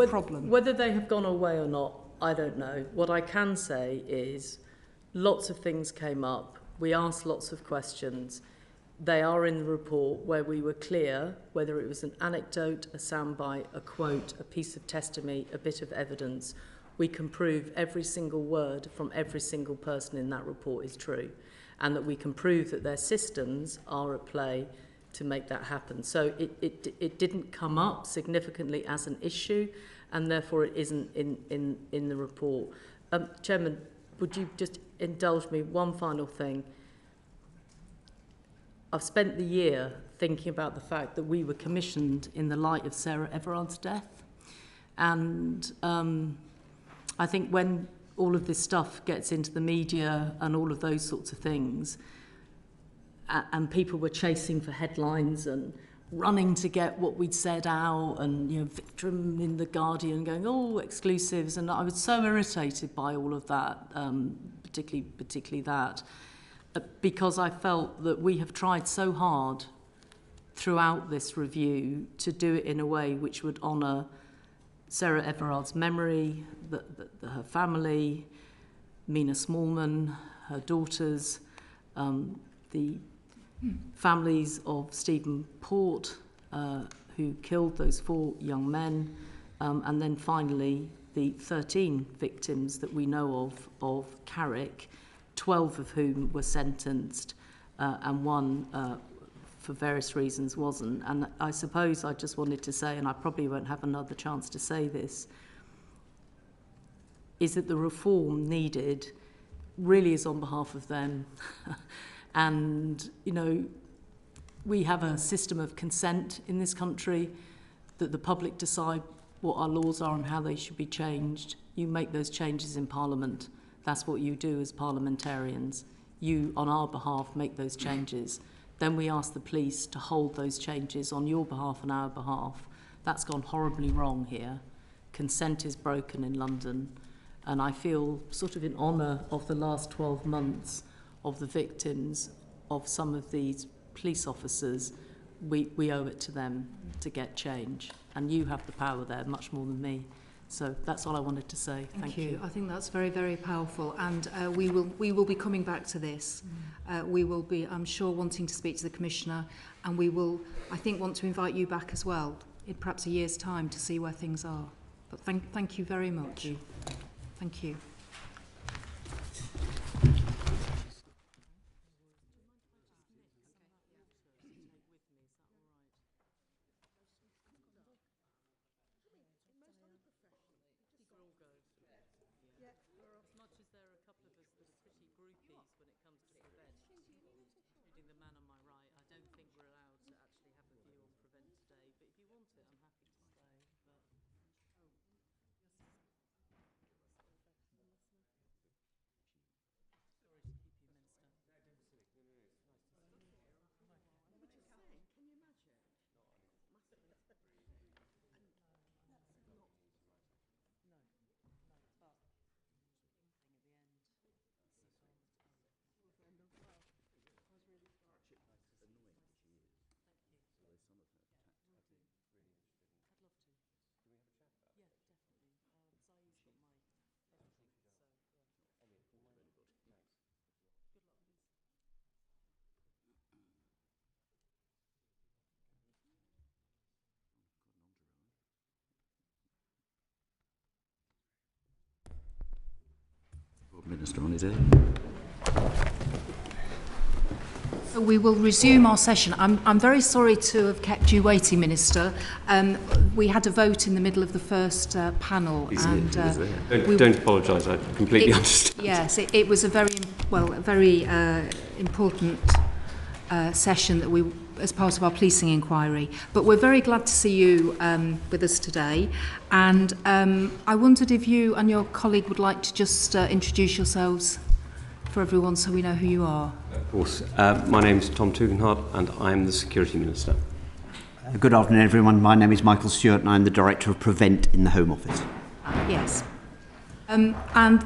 problem? Whether they have gone away or not, I don't know. What I can say is lots of things came up. We asked lots of questions. They are in the report where we were clear whether it was an anecdote, a soundbite, a quote, a piece of testimony, a bit of evidence. We can prove every single word from every single person in that report is true, and that we can prove that their systems are at play to make that happen. So it didn't come up significantly as an issue, and therefore it isn't in the report. Chairman, would you just indulge me one final thing? I've spent the year thinking about the fact that we were commissioned in the light of Sarah Everard's death. And I think when all of this stuff gets into the media and all of those sorts of things, and people were chasing for headlines and running to get what we'd said out, and, you know, Victrim in The Guardian going, oh, exclusives. And I was so irritated by all of that, particularly that. Because I felt that we have tried so hard throughout this review to do it in a way which would honour Sarah Everard's memory, her family, Mina Smallman, her daughters, the families of Stephen Port, who killed those 4 young men, and then finally the 13 victims that we know of Carrick, 12 of whom were sentenced, and one, for various reasons, wasn't. And I suppose I just wanted to say, and I probably won't have another chance to say this, is that the reform needed really is on behalf of them. And, you know, we have a system of consent in this country, that the public decide what our laws are and how they should be changed. You make those changes in Parliament. That's what you do as parliamentarians. You, on our behalf, make those changes. Then we ask the police to hold those changes on your behalf and our behalf. That's gone horribly wrong here. Consent is broken in London. And I feel sort of in honour of the last 12 months of the victims of some of these police officers, we owe it to them to get change. And you have the power there, much more than me. So that's all I wanted to say. Thank you. I think that's very, very powerful, and we will be coming back to this. We will be, I'm sure, wanting to speak to the Commissioner, and we will, I think, want to invite you back as well in perhaps a year's time to see where things are. But thank you very much. Thank you. Minister on his day. So we will resume our session. I'm very sorry to have kept you waiting, Minister. We had a vote in the middle of the first panel. Don't apologise, I completely understand. Yes, it was a very important session that we, as part of our policing inquiry. But we're very glad to see you with us today. And I wondered if you and your colleague would like to just introduce yourselves for everyone so we know who you are. Of course. My name's Tom Tugendhat and I'm the Security Minister. Good afternoon, everyone. My name is Michael Stewart and I'm the Director of Prevent in the Home Office. Yes. And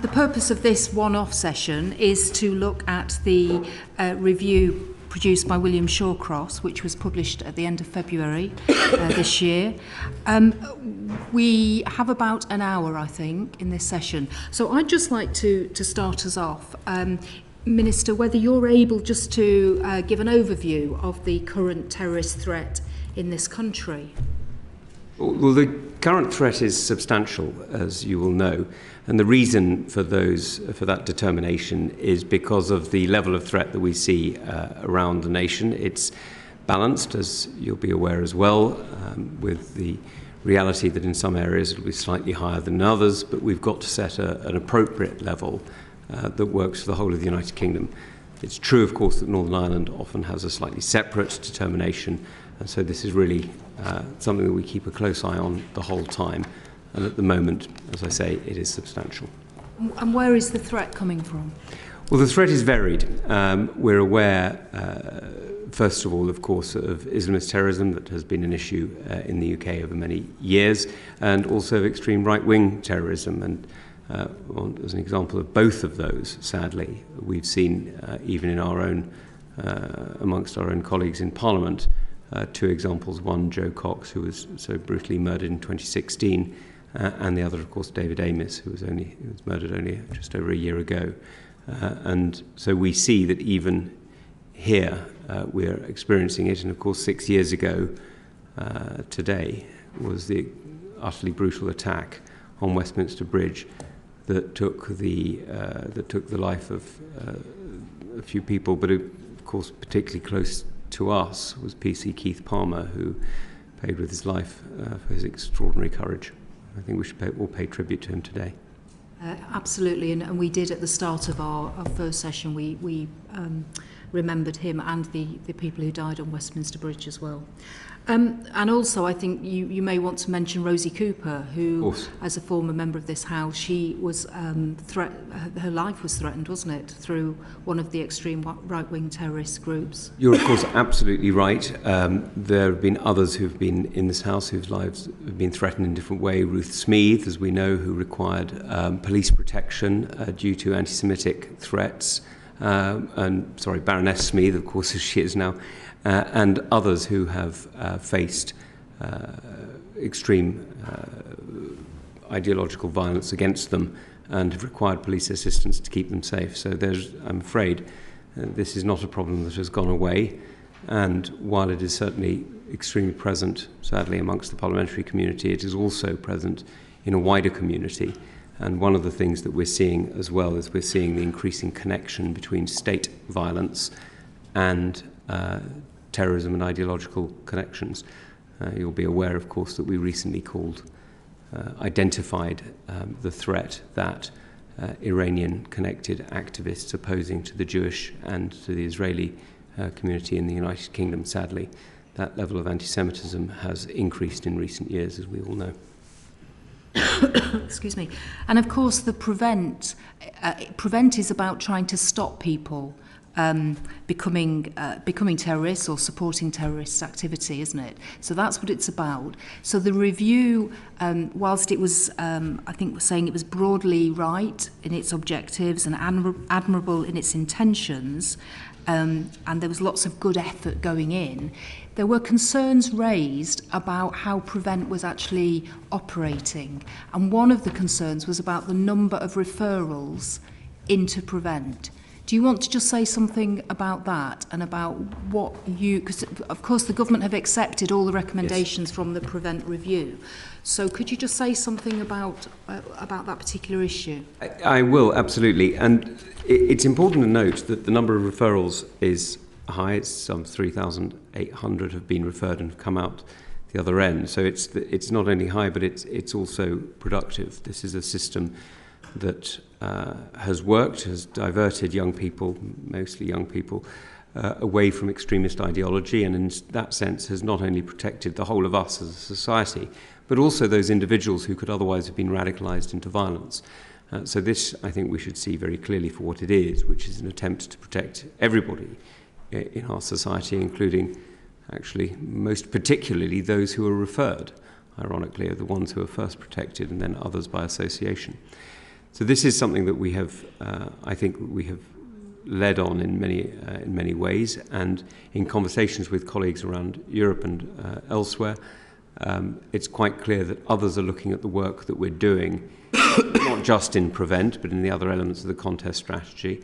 the purpose of this one-off session is to look at the review produced by William Shawcross, which was published at the end of February this year. We have about an hour, I think, in this session. So I'd just like to start us off. Minister, whether you're able just to give an overview of the current terrorist threat in this country. Well, the current threat is substantial, as you will know, and the reason for that determination is because of the level of threat that we see around the nation. It's balanced, as you'll be aware as well, with the reality that in some areas it will be slightly higher than others, but we've got to set an appropriate level that works for the whole of the United Kingdom. It's true, of course, that Northern Ireland often has a slightly separate determination, and so this is really something that we keep a close eye on the whole time. And at the moment, as I say, it is substantial. And where is the threat coming from? Well, the threat is varied. We're aware, first of all, of course, of Islamist terrorism that has been an issue in the UK over many years, and also of extreme right-wing terrorism. And as an example of both of those, sadly, we've seen, even in our own, amongst our own colleagues in Parliament, two examples. One, Joe Cox, who was so brutally murdered in 2016, and the other, of course, David Amis, who was murdered only just over a year ago. And so we see that even here we're experiencing it. And of course, 6 years ago today was the utterly brutal attack on Westminster Bridge that took the life of a few people, but of course, particularly close to us was PC Keith Palmer, who paid with his life for his extraordinary courage. I think we should all pay tribute to him today. Absolutely, and we did at the start of our first session. We remembered him and the people who died on Westminster Bridge as well. And also, I think you may want to mention Rosie Cooper, who, as a former member of this House, she was her life was threatened, wasn't it, through one of the extreme right-wing terrorist groups? You're, of course, absolutely right. There have been others who've been in this House whose lives have been threatened in a different way. Ruth Smeeth, as we know, who required police protection due to anti-Semitic threats. Baroness Louise, of course, as she is now, and others who have faced extreme ideological violence against them and have required police assistance to keep them safe. So I'm afraid this is not a problem that has gone away, and while it is certainly extremely present, sadly, amongst the parliamentary community, it is also present in a wider community. And one of the things that we're seeing as well is we're seeing the increasing connection between state violence and terrorism and ideological connections. You'll be aware, of course, that we recently identified the threat that Iranian-connected activists opposing to the Jewish and to the Israeli community in the United Kingdom, sadly, that level of anti-Semitism has increased in recent years, as we all know. Excuse me. And of course, the prevent is about trying to stop people becoming terrorists or supporting terrorist activity, isn't it? So that's what it's about. So the review, whilst it was, I think we're saying it was broadly right in its objectives and admirable in its intentions, and there was lots of good effort going in, there were concerns raised about how Prevent was actually operating. And one of the concerns was about the number of referrals into Prevent. Do you want to just say something about that and about what because of course the government have accepted all the recommendations from the Prevent review. So could you just say something about that particular issue? I will, absolutely. And it's important to note that the number of referrals is high. It's some 3,800 have been referred and have come out the other end. So it's not only high, but it's also productive. This is a system that has worked, has diverted young people, mostly young people, away from extremist ideology, and in that sense has not only protected the whole of us as a society, but also those individuals who could otherwise have been radicalised into violence. So this, I think, we should see very clearly for what it is, which is an attempt to protect everybody in our society, including, actually, most particularly those who are referred, ironically, are the ones who are first protected and then others by association. So this is something that we have, I think we have led on in many ways, and in conversations with colleagues around Europe and elsewhere, it's quite clear that others are looking at the work that we're doing, not just in Prevent, but in the other elements of the contest strategy,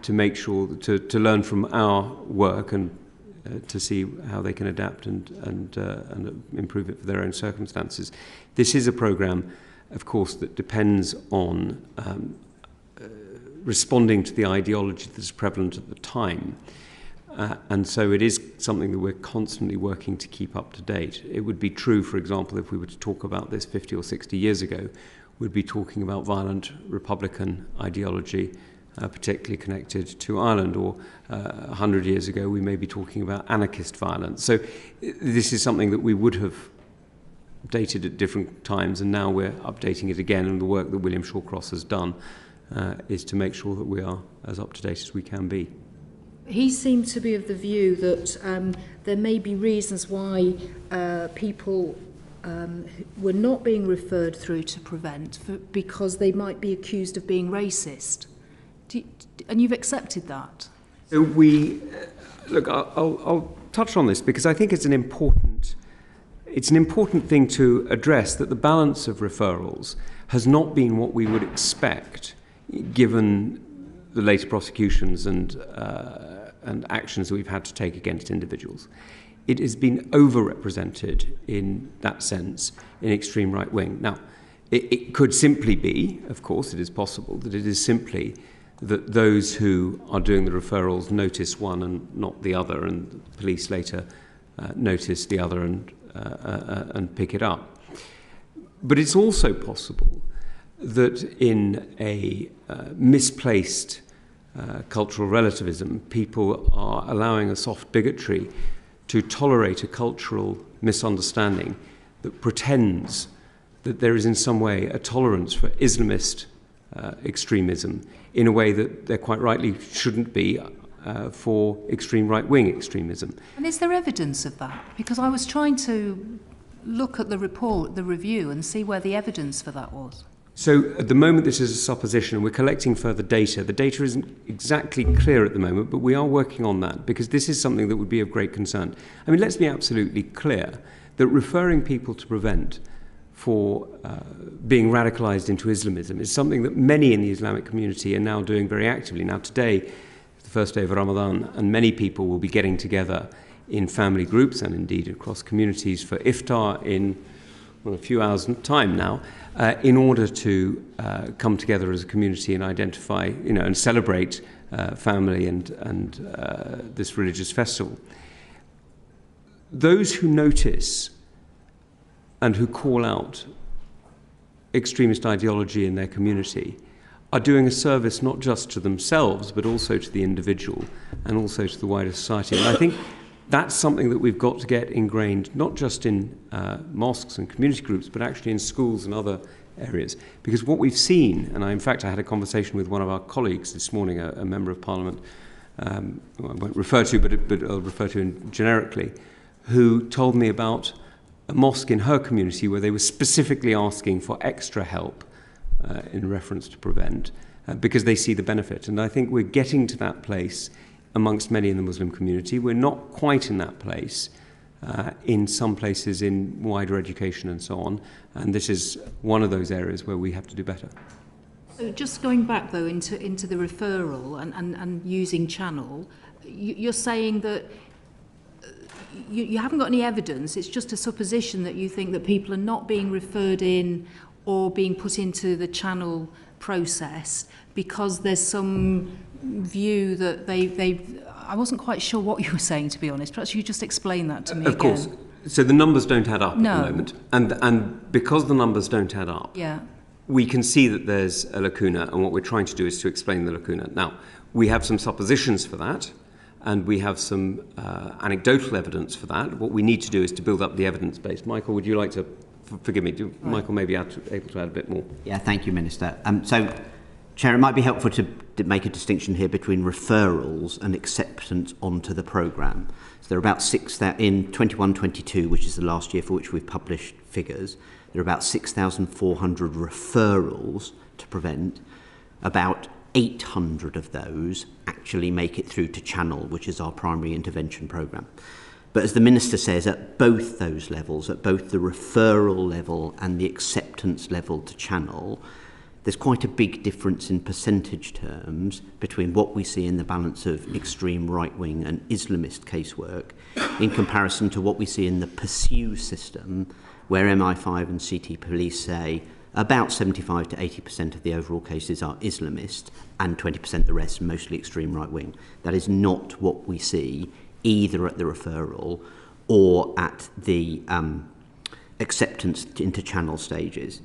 to make sure, to learn from our work and to see how they can adapt and improve it for their own circumstances. This is a programme, of course, that depends on responding to the ideology that's prevalent at the time. And so it is something that we're constantly working to keep up to date. It would be true, for example, if we were to talk about this 50 or 60 years ago, we'd be talking about violent Republican ideology, particularly connected to Ireland, or 100 years ago we may be talking about anarchist violence. So this is something that we would have updated at different times, and now we're updating it again, and the work that William Shawcross has done is to make sure that we are as up to date as we can be. He seemed to be of the view that there may be reasons why people were not being referred through to Prevent because they might be accused of being racist. And you've accepted that? So look, I'll touch on this because I think it's an important thing to address, that the balance of referrals has not been what we would expect, given the later prosecutions and actions that we've had to take against individuals. It has been overrepresented in that sense in extreme right wing. Now, it could simply be, of course, it is possible that it is simply that those who are doing the referrals notice one and not the other, and the police later notice the other and pick it up. But it's also possible that in a misplaced cultural relativism, people are allowing a soft bigotry to tolerate a cultural misunderstanding that pretends that there is in some way a tolerance for Islamist extremism in a way that there quite rightly shouldn't be for extreme right-wing extremism. And is there evidence of that? Because I was trying to look at the report, the review, and see where the evidence for that was. So at the moment this is a supposition, and we're collecting further data. The data isn't exactly clear at the moment, but we are working on that because this is something that would be of great concern. I mean, let's be absolutely clear that referring people to Prevent for being radicalised into Islamism is something that many in the Islamic community are now doing very actively. Now today, the first day of Ramadan, and many people will be getting together in family groups and indeed across communities for iftar in a few hours' time now, in order to come together as a community and identify, and celebrate family and this religious festival. Those who notice and who call out extremist ideology in their community are doing a service not just to themselves but also to the individual and also to the wider society. And I think that's something that we've got to get ingrained, not just in mosques and community groups, but actually in schools and other areas. Because what we've seen, and in fact I had a conversation with one of our colleagues this morning, a member of Parliament, I won't refer to, but I'll refer to him generically, who told me about a mosque in her community where they were specifically asking for extra help in reference to Prevent, because they see the benefit. And I think we're getting to that place amongst many in the Muslim community. We're not quite in that place in some places in wider education and so on, and this is one of those areas where we have to do better. So just going back though into the referral and using channel, you're saying that you haven't got any evidence, it's just a supposition that you think that people are not being referred in or being put into the channel process because there's some view that I wasn't quite sure what you were saying, to be honest. Perhaps you just explain that to me again. Of course. So the numbers don't add up No. at the moment. And because the numbers don't add up, Yeah. we can see that there's a lacuna, and what we're trying to do is to explain the lacuna. Now, we have some suppositions for that, and we have some anecdotal evidence for that. What we need to do is to build up the evidence base. Michael, would you like to, forgive me, Michael may be able to add a bit more? Yeah, thank you, Minister. So, Chair, it might be helpful to make a distinction here between referrals and acceptance onto the programme. So there are about 6,000, in 21-22, which is the last year for which we've published figures, there are about 6,400 referrals to Prevent. About 800 of those actually make it through to Channel, which is our primary intervention programme. But as the Minister says, at both those levels, at both the referral level and the acceptance level to Channel, there's quite a big difference in percentage terms between what we see in the balance of extreme right-wing and Islamist casework in comparison to what we see in the Pursue system, where MI5 and CT Police say about 75 to 80% of the overall cases are Islamist and 20% the rest, mostly extreme right-wing. That is not what we see either at the referral or at the acceptance into Channel stages.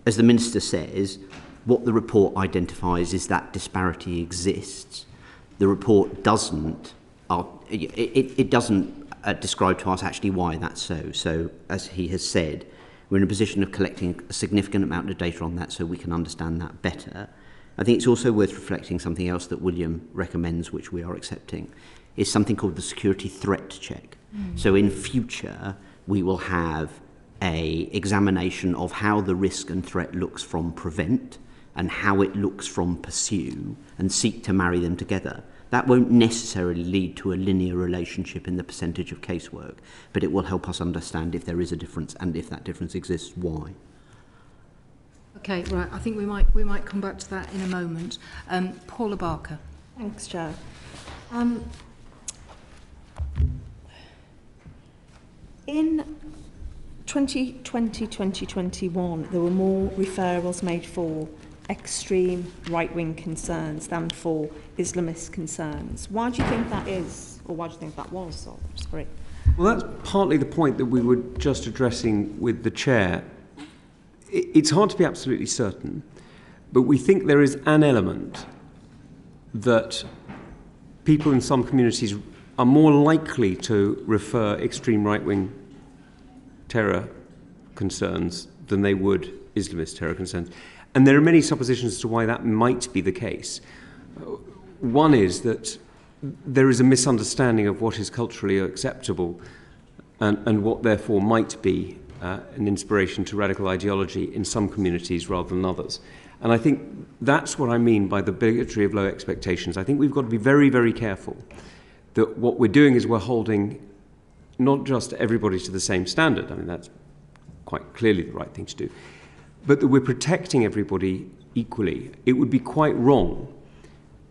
As the Minister says, what the report identifies is that disparity exists. The report doesn't describe to us actually why that's so. So, as he has said, we're in a position of collecting a significant amount of data on that so we can understand that better. I think it's also worth reflecting something else that William recommends, which we are accepting, is something called the security threat check. So in future, we will have an examination of how the risk and threat looks from Prevent and how it looks from Pursue, and seek to marry them together. That won't necessarily lead to a linear relationship in the percentage of casework, but it will help us understand if there is a difference, and if that difference exists, why. Okay, right. I think we might come back to that in a moment. Paula Barker. Thanks, Chair. In 2020-2021, there were more referrals made for extreme right-wing concerns than for Islamist concerns. Why do you think that is, or why do you think that was? Oh, sorry. Well, that's partly the point that we were just addressing with the Chair. It's hard to be absolutely certain, but we think there is an element that people in some communities are more likely to refer extreme right-wing terror concerns than they would Islamist terror concerns. And there are many suppositions as to why that might be the case. One is that there is a misunderstanding of what is culturally acceptable and what therefore might be an inspiration to radical ideology in some communities rather than others. And I think that's what I mean by the bigotry of low expectations. I think we've got to be very, very careful that what we're doing is we're holding not just everybody to the same standard. I mean, that's quite clearly the right thing to do. But that we're protecting everybody equally. It would be quite wrong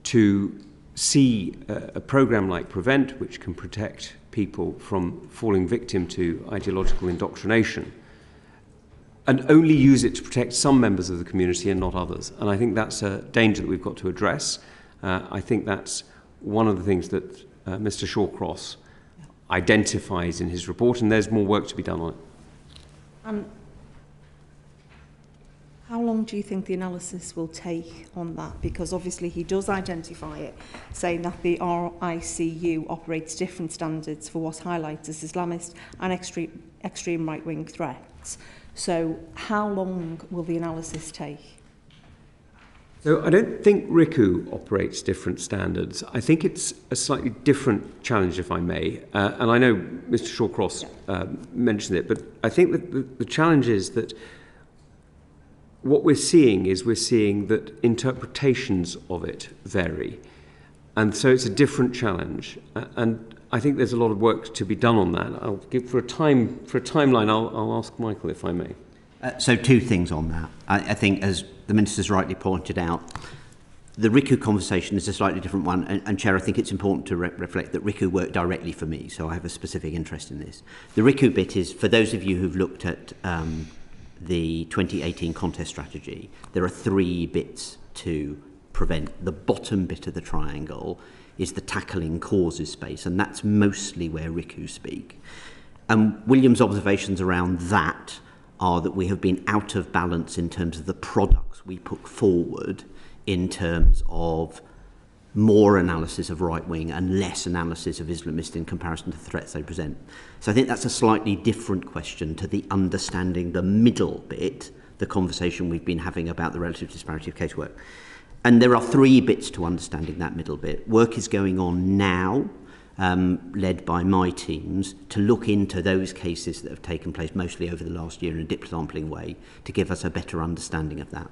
to see a program like Prevent, which can protect people from falling victim to ideological indoctrination, and only use it to protect some members of the community and not others. And I think that's a danger that we've got to address. I think that's one of the things that Mr. Shawcross identifies in his report, and there's more work to be done on it. How long do you think the analysis will take on that? Because obviously he does identify it, saying that the RICU operates different standards for what highlights as Islamist and extreme right-wing threats. So how long will the analysis take? So I don't think RICU operates different standards. I think it's a slightly different challenge, if I may. And I know Mr. Shawcross mentioned it, but I think that the challenge is that what we're seeing that interpretations of it vary. And so it's a different challenge. And I think there's a lot of work to be done on that. I'll give for a timeline, I'll ask Michael, if I may. So two things on that. I think, as the Minister's rightly pointed out, the RICU conversation is a slightly different one. And Chair, I think it's important to reflect that RICU worked directly for me, so I have a specific interest in this. The RICU bit is, for those of you who've looked at the 2018 contest strategy, there are 3 bits to Prevent. The bottom bit of the triangle is the tackling causes space, and that's mostly where RICU speak. William's observations around that are that we have been out of balance in terms of the products we put forward, in terms of more analysis of right-wing and less analysis of Islamist in comparison to the threats they present. So I think that's a slightly different question to the understanding the middle bit, the conversation we've been having about the relative disparity of casework. And there are 3 bits to understanding that middle bit. Work is going on now, led by my teams, to look into those cases that have taken place mostly over the last year in a dip sampling way, to give us a better understanding of that.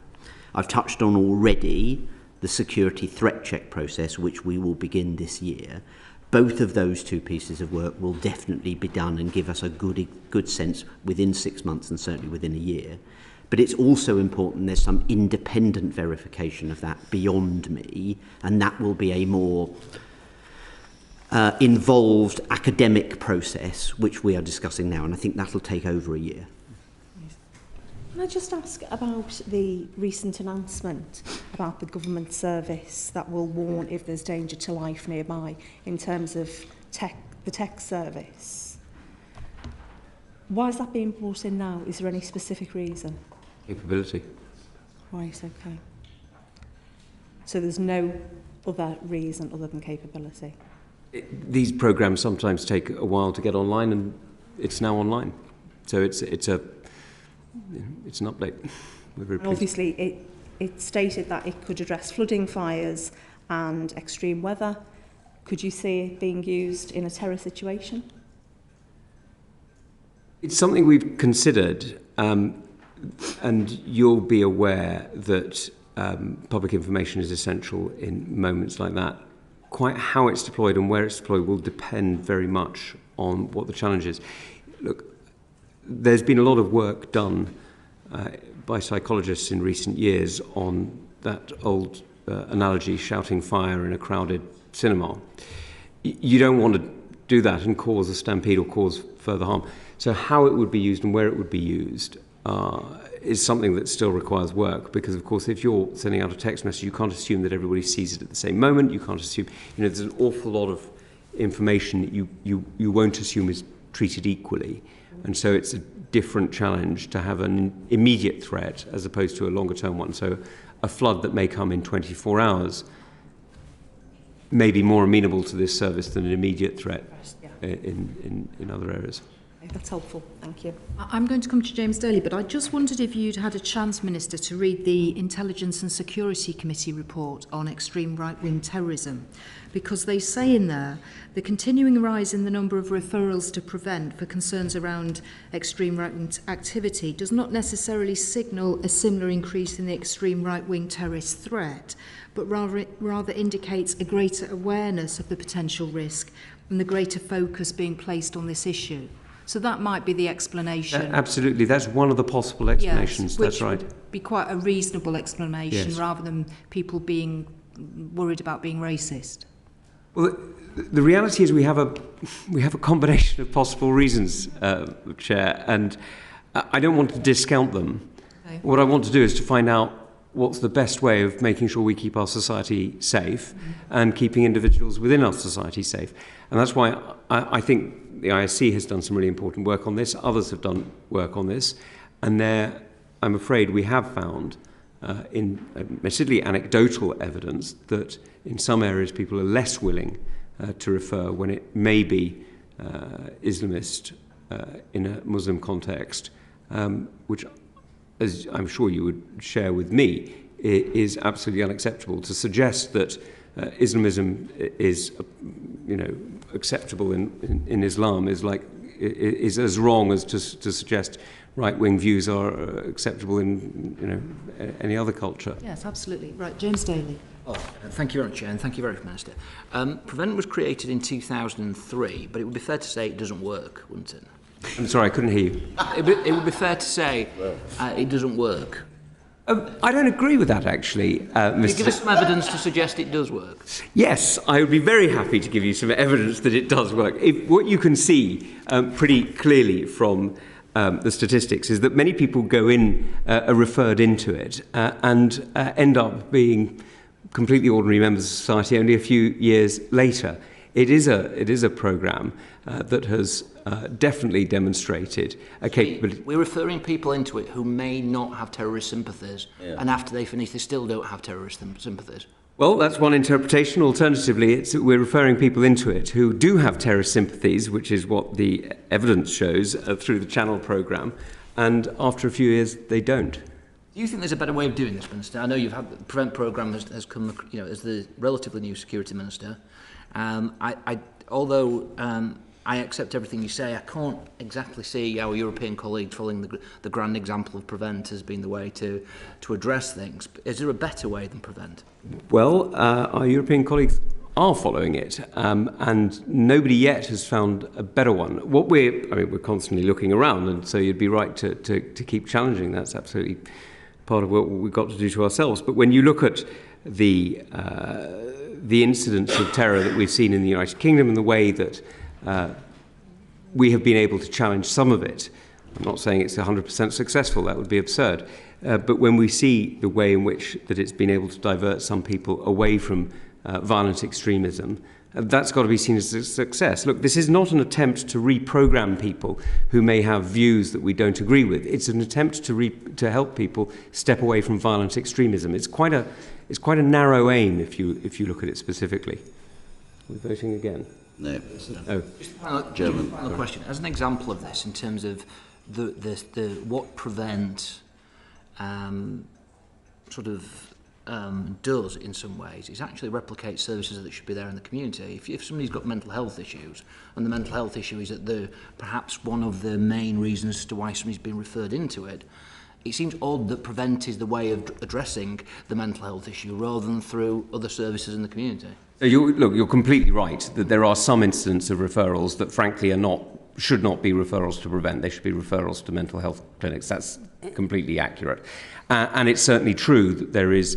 I've touched on already the security threat check process, which we will begin this year. Both of those 2 pieces of work will definitely be done and give us a good sense within 6 months and certainly within a year. But it's also important there's some independent verification of that beyond me, and that will be a more involved academic process, which we are discussing now, and I think that'll take over a year. Can I just ask about the recent announcement about the government service that will warn if there's danger to life nearby in terms of the tech service? Why is that being brought in now? Is there any specific reason? Capability. Right, okay. So there's no other reason other than capability? These programs sometimes take a while to get online, and it's now online. So it's an update. We're very pleased. Obviously, it stated that it could address flooding, fires and extreme weather. Could you see it being used in a terror situation? It's something we've considered, and you'll be aware that public information is essential in moments like that. Quite how it's deployed and where it's deployed will depend very much on what the challenge is. Look, there's been a lot of work done by psychologists in recent years on that old analogy, shouting fire in a crowded cinema. You don't want to do that and cause a stampede or cause further harm. So how it would be used and where it would be used is something that still requires work, because of course if you're sending out a text message, you can't assume that everybody sees it at the same moment. You can't assume, there's an awful lot of information that you won't assume is treated equally. And so it's a different challenge to have an immediate threat as opposed to a longer term one. So a flood that may come in 24 hours may be more amenable to this service than an immediate threat in other areas. That's helpful. Thank you. I'm going to come to James Daly, but I just wondered if you'd had a chance, Minister, to read the Intelligence and Security Committee report on extreme right-wing terrorism, because they say in there the continuing rise in the number of referrals to Prevent for concerns around extreme right-wing activity does not necessarily signal a similar increase in the extreme right-wing terrorist threat, but rather indicates a greater awareness of the potential risk and the greater focus being placed on this issue. So that might be the explanation. Absolutely, that's one of the possible explanations. Yes, that's right. Would be quite a reasonable explanation, yes, rather than people being worried about being racist. Well, the reality is we have a combination of possible reasons, Chair, and I don't want to discount them. Okay. What I want to do is to find out what's the best way of making sure we keep our society safe and keeping individuals within our society safe. And that's why I think the ISC has done some really important work on this. Others have done work on this. And there, I'm afraid, we have found in admittedly anecdotal evidence that in some areas people are less willing to refer when it may be Islamist in a Muslim context, which, as I'm sure you would share with me, is absolutely unacceptable. To suggest that Islamism is, acceptable in Islam is as wrong as to suggest right-wing views are acceptable in any other culture. Yes, absolutely. Right, James Daly. Thank you very much, Chair, and thank you very much, Minister. Prevent was created in 2003, but it would be fair to say it doesn't work, wouldn't it? I'm sorry, I couldn't hear you. It would be fair to say it doesn't work. I don't agree with that, actually, Mr. Can you give us some evidence to suggest it does work? Yes, I would be very happy to give you some evidence that it does work. What you can see pretty clearly from the statistics is that many people go in, are referred into it, and end up being completely ordinary members of society only a few years later. It is a programme that has definitely demonstrated a capability. We're referring people into it who may not have terrorist sympathies, and after they finish, they still don't have terrorist sympathies. Well, that's one interpretation. Alternatively, we're referring people into it who do have terrorist sympathies, which is what the evidence shows through the Channel programme, and after a few years, they don't. Do you think there's a better way of doing this, Minister? I know you've had the Prevent programme has come, as the relatively new Security Minister. Although I accept everything you say, I can't exactly see our European colleague following the grand example of Prevent as being the way to address things. Is there a better way than Prevent? Well, our European colleagues are following it, and nobody yet has found a better one. We're constantly looking around, and so you'd be right to keep challenging. That's absolutely part of what we've got to do to ourselves. But when you look at the incidents of terror that we've seen in the United Kingdom and the way that we have been able to challenge some of it, I'm not saying it's 100% successful, that would be absurd, but when we see the way in which that it's been able to divert some people away from violent extremism, that's got to be seen as a success. Look, this is not an attempt to reprogram people who may have views that we don't agree with. It's an attempt to help people step away from violent extremism. It's quite a narrow aim if you look at it specifically. We're voting again. No. Oh, German. Final question. As an example of this, in terms of the what Prevent does in some ways is actually replicate services that should be there in the community. If somebody's got mental health issues, and the mental health issue is perhaps one of the main reasons as to why somebody's been referred into it, it seems odd that Prevent is the way of addressing the mental health issue rather than through other services in the community. You're completely right that there are some incidents of referrals that frankly should not be referrals to Prevent. They should be referrals to mental health clinics. That's completely accurate. And it's certainly true that there is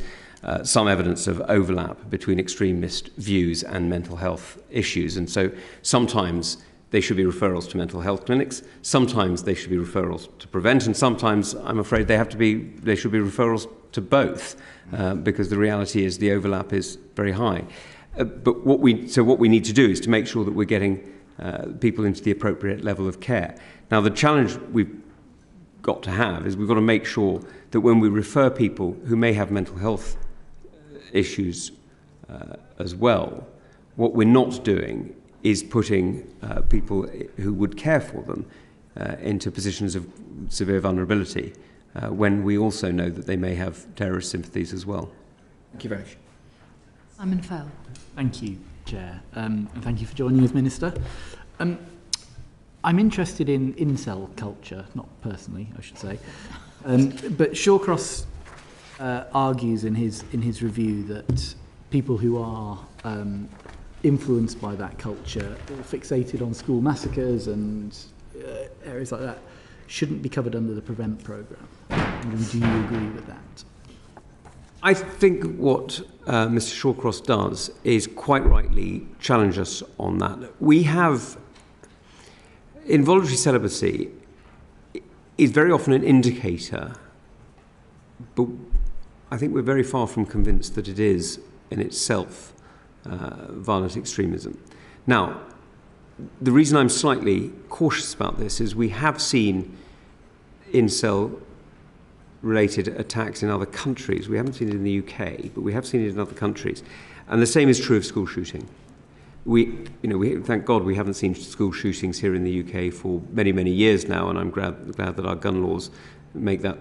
some evidence of overlap between extremist views and mental health issues. And so sometimes they should be referrals to mental health clinics, sometimes they should be referrals to Prevent, and sometimes, I'm afraid, they should be referrals to both, because the reality is the overlap is very high. But what we need to do is to make sure that we're getting people into the appropriate level of care. Now, the challenge we've got to have is we've got to make sure that when we refer people who may have mental health issues as well, What we're not doing is putting people who would care for them into positions of severe vulnerability when we also know that they may have terrorist sympathies as well. Thank you very much. Simon Fell. Thank you, Chair, and thank you for joining us, Minister. I'm interested in incel culture, not personally, I should say, but Shawcross argues in his review that people who are influenced by that culture, or fixated on school massacres and areas like that, shouldn't be covered under the Prevent programme. Do you agree with that? I think what Mr. Shawcross does is quite rightly challenge us on that. We have involuntary celibacy is very often an indicator, but I think we're very far from convinced that it is in itself violent extremism. Now, the reason I'm slightly cautious about this is we have seen incel-related attacks in other countries. We haven't seen it in the UK, but we have seen it in other countries. And the same is true of school shooting. We thank God we haven't seen school shootings here in the UK for many, many years now, and I'm glad that our gun laws make that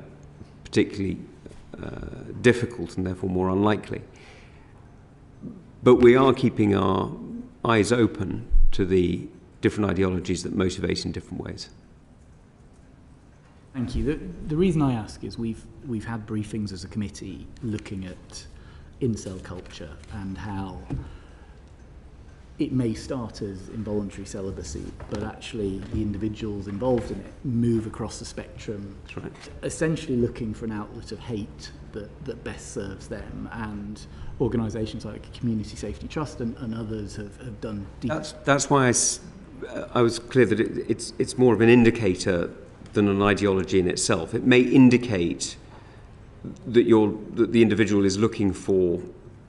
particularly difficult and therefore more unlikely. But we are keeping our eyes open to the different ideologies that motivate in different ways. Thank you. The reason I ask is we've had briefings as a committee looking at incel culture and how it may start as involuntary celibacy, but actually the individuals involved in it move across the spectrum, That's right. essentially looking for an outlet of hate that best serves them. And organisations like Community Safety Trust and others have done deep... That's why I was clear that it's more of an indicator than an ideology in itself. It may indicate that the individual is looking for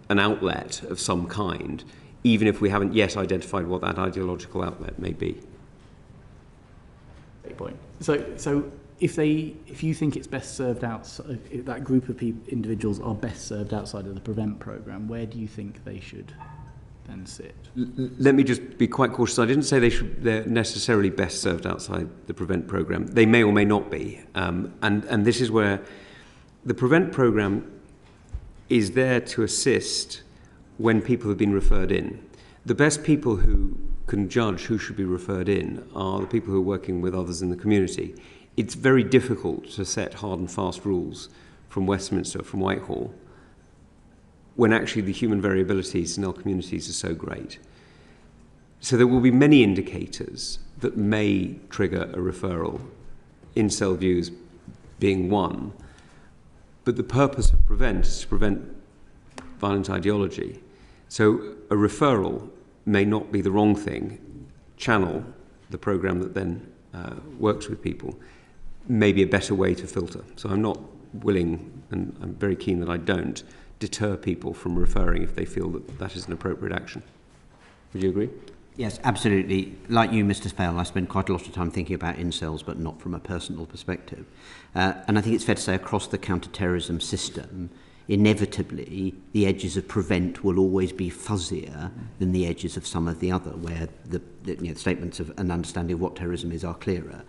an outlet of some kind, even if we haven't yet identified what that ideological outlet may be. Great point. So if you think it's best served outside, if that group of individuals are best served outside of the Prevent programme, where do you think they should then sit? Let me just be quite cautious. I didn't say they're necessarily best served outside the Prevent programme. They may or may not be. And this is where the Prevent programme is there to assist when people have been referred in. The best people who can judge who should be referred in are the people who are working with others in the community. It's very difficult to set hard and fast rules from Westminster, from Whitehall, when actually the human variabilities in our communities are so great. So there will be many indicators that may trigger a referral, incel views being one, but the purpose of Prevent is to prevent violent ideology. So a referral may not be the wrong thing. Channel, the programme that then works with people, may be a better way to filter. So I'm not willing, and I'm very keen that I don't, deter people from referring if they feel that that is an appropriate action. Would you agree? Yes, absolutely. Like you, Mr. Spell, I spend quite a lot of time thinking about incels, but not from a personal perspective. And I think it's fair to say across the counter-terrorism system, inevitably, the edges of Prevent will always be fuzzier than the edges of some of the other, where the statements of an understanding of what terrorism is are clearer.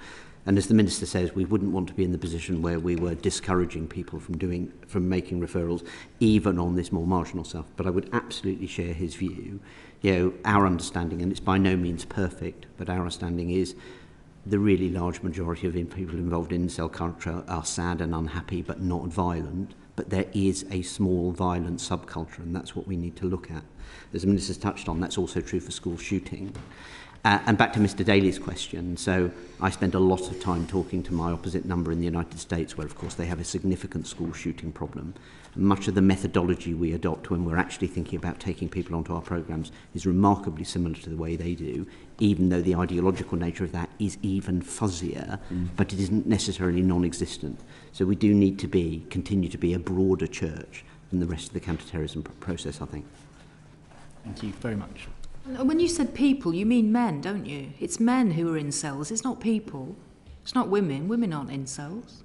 And as the Minister says, we wouldn't want to be in the position where we were discouraging people from making referrals, even on this more marginal stuff. But I would absolutely share his view. Our understanding, and it's by no means perfect, but our understanding is the really large majority of people involved in incel culture are sad and unhappy, but not violent. But there is a small violent subculture, and that's what we need to look at. As the Minister's touched on, that's also true for school shooting. And back to Mr. Daly's question, so I spend a lot of time talking to my opposite number in the United States, where of course they have a significant school shooting problem. And much of the methodology we adopt when we're actually thinking about taking people onto our programmes is remarkably similar to the way they do, even though the ideological nature of that is even fuzzier, but it isn't necessarily non-existent. So we do need to continue to be a broader church than the rest of the counter-terrorism process, I think. Thank you very much. When you said people, you mean men, don't you? It's men who are incels, it's not people. It's not women. Women aren't incels.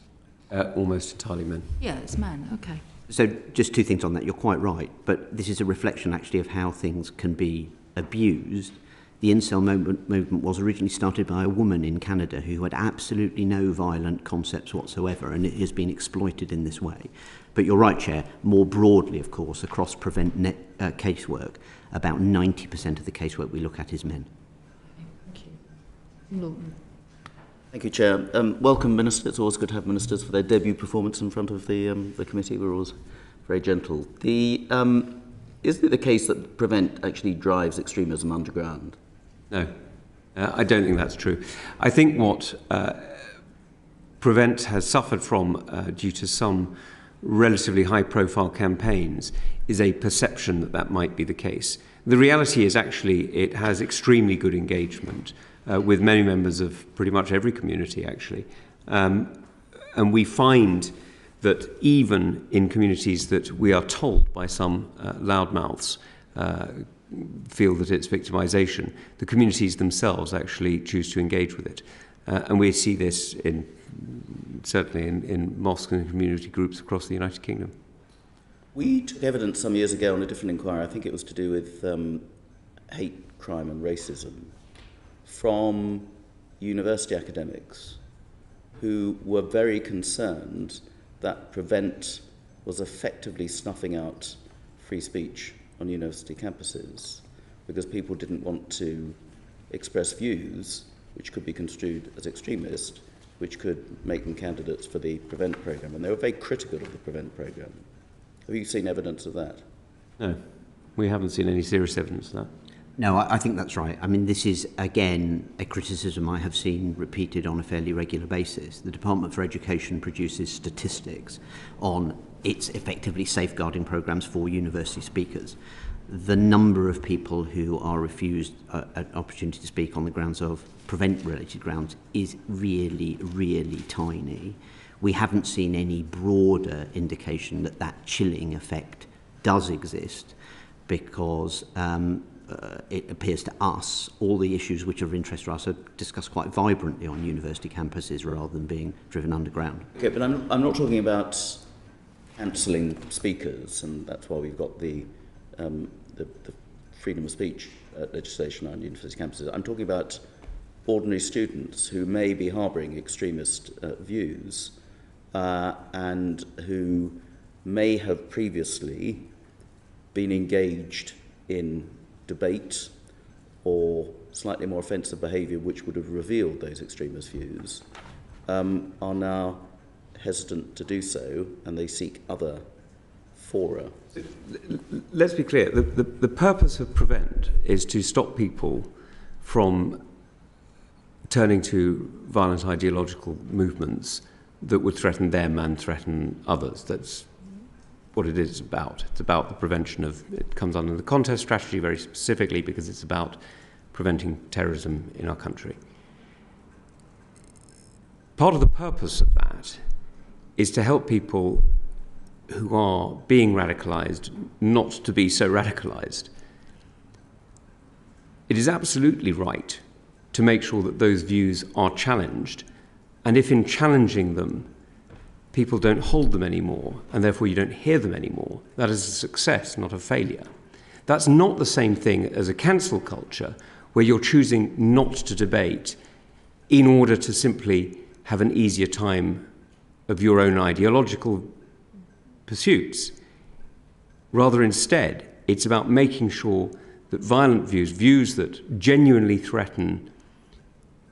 Almost entirely men. Yeah, it's men, okay. So just two things on that. You're quite right, but this is a reflection actually of how things can be abused. The incel movement was originally started by a woman in Canada who had absolutely no violent concepts whatsoever, and it has been exploited in this way. But you're right, Chair, more broadly, of course, across prevent casework, about 90% of the casework we look at is men. Thank you. Thank you, Chair. Welcome, Minister. It's always good to have ministers for their debut performance in front of the committee. We're always very gentle. Isn't it the case that Prevent actually drives extremism underground? No, I don't think that's true. I think what Prevent has suffered from due to some relatively high-profile campaigns is a perception that that might be the case. The reality is actually it has extremely good engagement with many members of pretty much every community, actually. And we find that even in communities that we are told by some loudmouths feel that it's victimization, the communities themselves actually choose to engage with it. And we see this certainly in mosques and community groups across the United Kingdom. We took evidence some years ago on a different inquiry, I think it was to do with hate crime and racism, from university academics who were very concerned that Prevent was effectively snuffing out free speech on university campuses because people didn't want to express views which could be construed as extremist, which could make them candidates for the Prevent programme. And they were very critical of the Prevent programme. Have you seen evidence of that? No, we haven't seen any serious evidence of that. No, I think that's right. I mean, this is, again, a criticism I have seen repeated on a fairly regular basis. The Department for Education produces statistics on its effectively safeguarding programmes for university speakers. The number of people who are refused an opportunity to speak on the grounds of Prevent-related grounds is really, really tiny. We haven't seen any broader indication that that chilling effect does exist because it appears to us all the issues which are of interest to us are discussed quite vibrantly on university campuses rather than being driven underground. Okay, but I'm not talking about cancelling speakers, and that's why we've got the freedom of speech legislation on university campuses. I'm talking about ordinary students who may be harbouring extremist views and who may have previously been engaged in debate or slightly more offensive behaviour which would have revealed those extremist views, are now hesitant to do so, and they seek other fora. Let's be clear, the purpose of Prevent is to stop people from turning to violent ideological movements that would threaten them and threaten others. That's what it is about. It's about the prevention of, it comes under the contest strategy very specifically because it's about preventing terrorism in our country. Part of the purpose of that is to help people who are being radicalised not to be so radicalised. It is absolutely right to make sure that those views are challenged, and if in challenging them people don't hold them anymore, and therefore you don't hear them anymore, that is a success, not a failure. That's not the same thing as a cancel culture, where you're choosing not to debate in order to simply have an easier time of your own ideological pursuits. Rather, instead, it's about making sure that violent views that genuinely threaten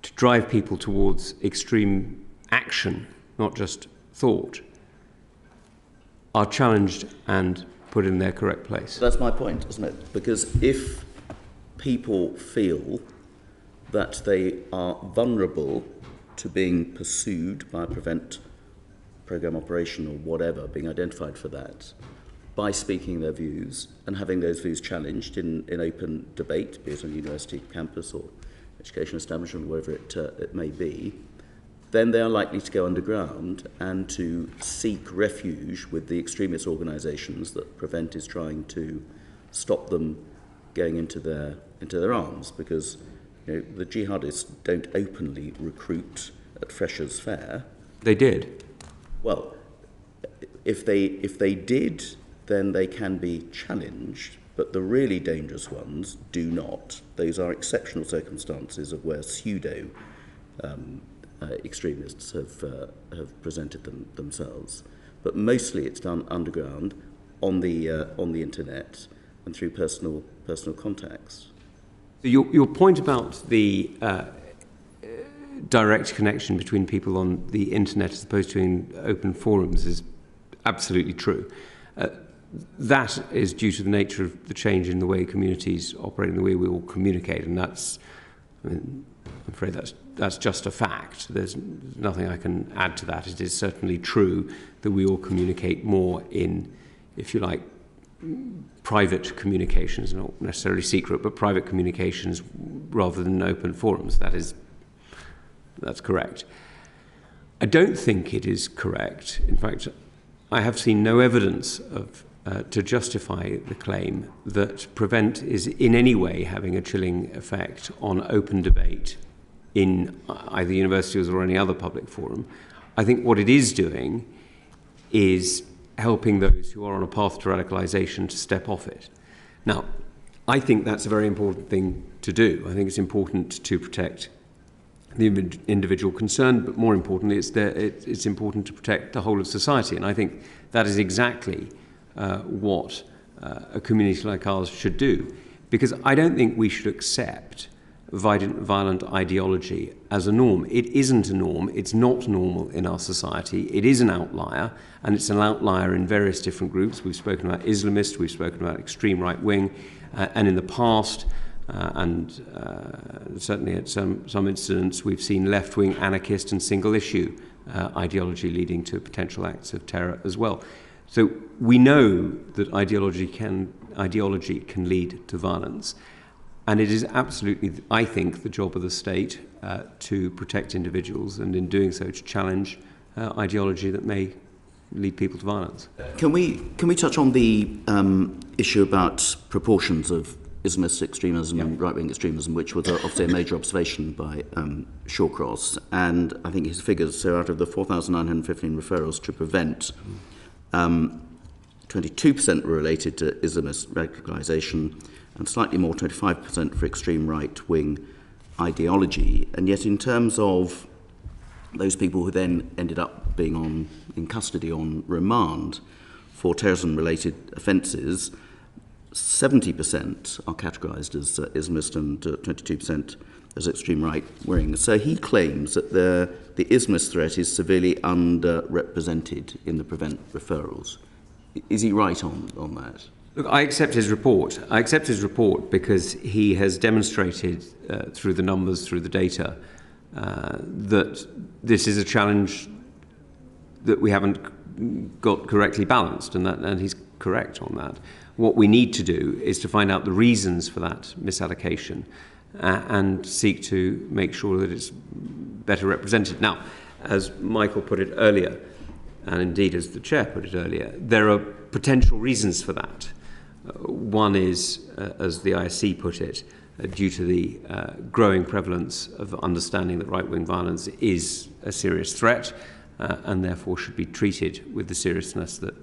to drive people towards extreme action, not just thought, are challenged and put in their correct place. That's my point, isn't it? Because if people feel that they are vulnerable to being pursued by a Prevent programme operation or whatever, being identified for that, by speaking their views and having those views challenged in open debate, be it on a university campus or education establishment, wherever it may be, then they are likely to go underground and to seek refuge with the extremist organisations that Prevent is trying to stop them going into their arms, because the jihadists don't openly recruit at Freshers' Fair. They did. Well, if they did, then they can be challenged but the really dangerous ones do not. Those are exceptional circumstances of where pseudo extremists have presented themselves. But mostly it's done underground, on the internet, and through personal contacts. Your point about the direct connection between people on the internet as opposed to in open forums is absolutely true. That is due to the nature of the change in the way communities operate and the way we all communicate, and that's, I mean, I'm afraid that's just a fact. There's nothing I can add to that. It is certainly true that we all communicate more in, if you like, private communications, not necessarily secret, but private communications rather than open forums. That's correct. I don't think it is correct. In fact, I have seen no evidence to justify the claim that Prevent is in any way having a chilling effect on open debate in either universities or any other public forum. I think what it is doing is helping those who are on a path to radicalisation to step off it. Now, I think that's a very important thing to do. I think it's important to protect the individual concerned, but more importantly, it's important to protect the whole of society. And I think that is exactly what a community like ours should do. Because I don't think we should accept violent ideology as a norm. It isn't a norm. It's not normal in our society. It is an outlier, and it's an outlier in various different groups. We've spoken about Islamists, we've spoken about extreme right wing, and in the past, certainly at some incidents, we've seen left-wing anarchist and single-issue ideology leading to potential acts of terror as well. So we know that ideology can lead to violence. And it is absolutely, I think, the job of the state to protect individuals, and in doing so to challenge ideology that may lead people to violence. Can we touch on the issue about proportions of Islamist extremism and right-wing extremism, which was obviously a major observation by Shawcross, and I think his figures, so out of the 4,915 referrals to Prevent, 22% were related to Islamist radicalisation, and slightly more, 25% for extreme right-wing ideology. And yet in terms of those people who then ended up being in custody on remand for terrorism-related offences, 70% are categorised as Islamist and 22% as extreme right-wing. So he claims that the Islamist threat is severely underrepresented in the Prevent referrals. Is he right on that? Look, I accept his report. I accept his report because he has demonstrated through the numbers, through the data, that this is a challenge that we haven't got correctly balanced, and he's correct on that. What we need to do is to find out the reasons for that misallocation and seek to make sure that it's better represented. Now, as Michael put it earlier, and indeed as the Chair put it earlier, there are potential reasons for that. One is, as the ISC put it, due to the growing prevalence of understanding that right-wing violence is a serious threat and therefore should be treated with the seriousness that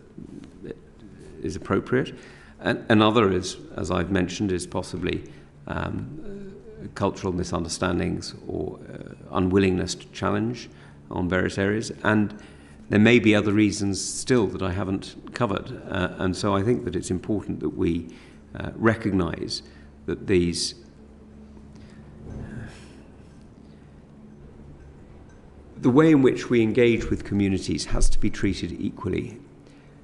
is appropriate. Another is, as I've mentioned, is possibly cultural misunderstandings or unwillingness to challenge on various areas. And there may be other reasons still that I haven't covered. And so I think that it's important that we recognise that the way in which we engage with communities has to be treated equally,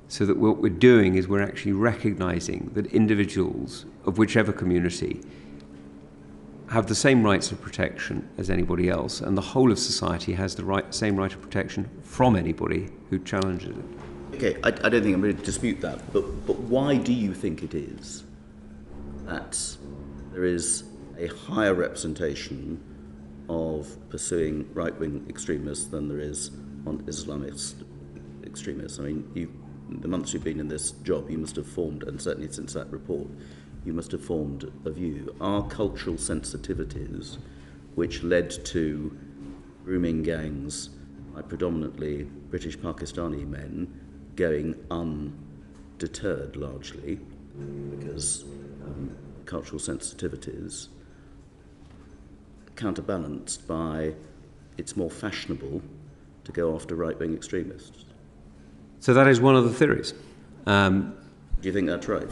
so that what we're doing is we're actually recognising that individuals of whichever community have the same rights of protection as anybody else, and the whole of society has the same right of protection from anybody who challenges it. Okay, I don't think I'm going to dispute that, but why do you think it is that there is a higher representation of pursuing right-wing extremists than there is on Islamist extremists? I mean, the months you've been in this job, you must have formed, and certainly since that report, you must have formed a view. Are cultural sensitivities which led to grooming gangs by predominantly British Pakistani men going undeterred largely, because cultural sensitivities, counterbalanced by it's more fashionable to go after right-wing extremists. So that is one of the theories. Do you think that's right?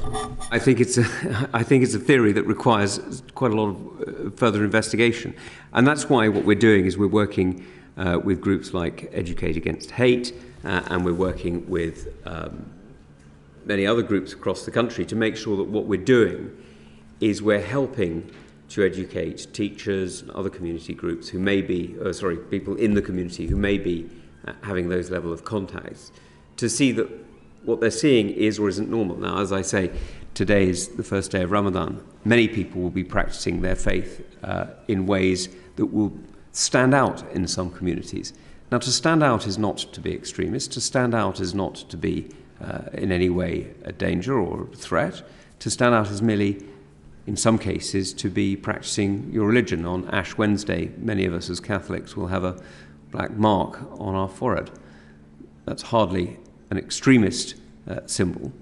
I think it's a theory that requires quite a lot of further investigation. And that's why what we're doing is we're working with groups like Educate Against Hate, and we're working with many other groups across the country to make sure that what we're doing is we're helping to educate teachers and other community groups who may be, people in the community who may be having those level of contacts, to see that what they're seeing is or isn't normal. Now, as I say, today is the first day of Ramadan. Many people will be practicing their faith in ways that will stand out in some communities. Now, to stand out is not to be extremist. To stand out is not to be in any way a danger or a threat. To stand out is merely, in some cases, to be practicing your religion. On Ash Wednesday, many of us as Catholics will have a black mark on our forehead. That's hardly an extremist symbol.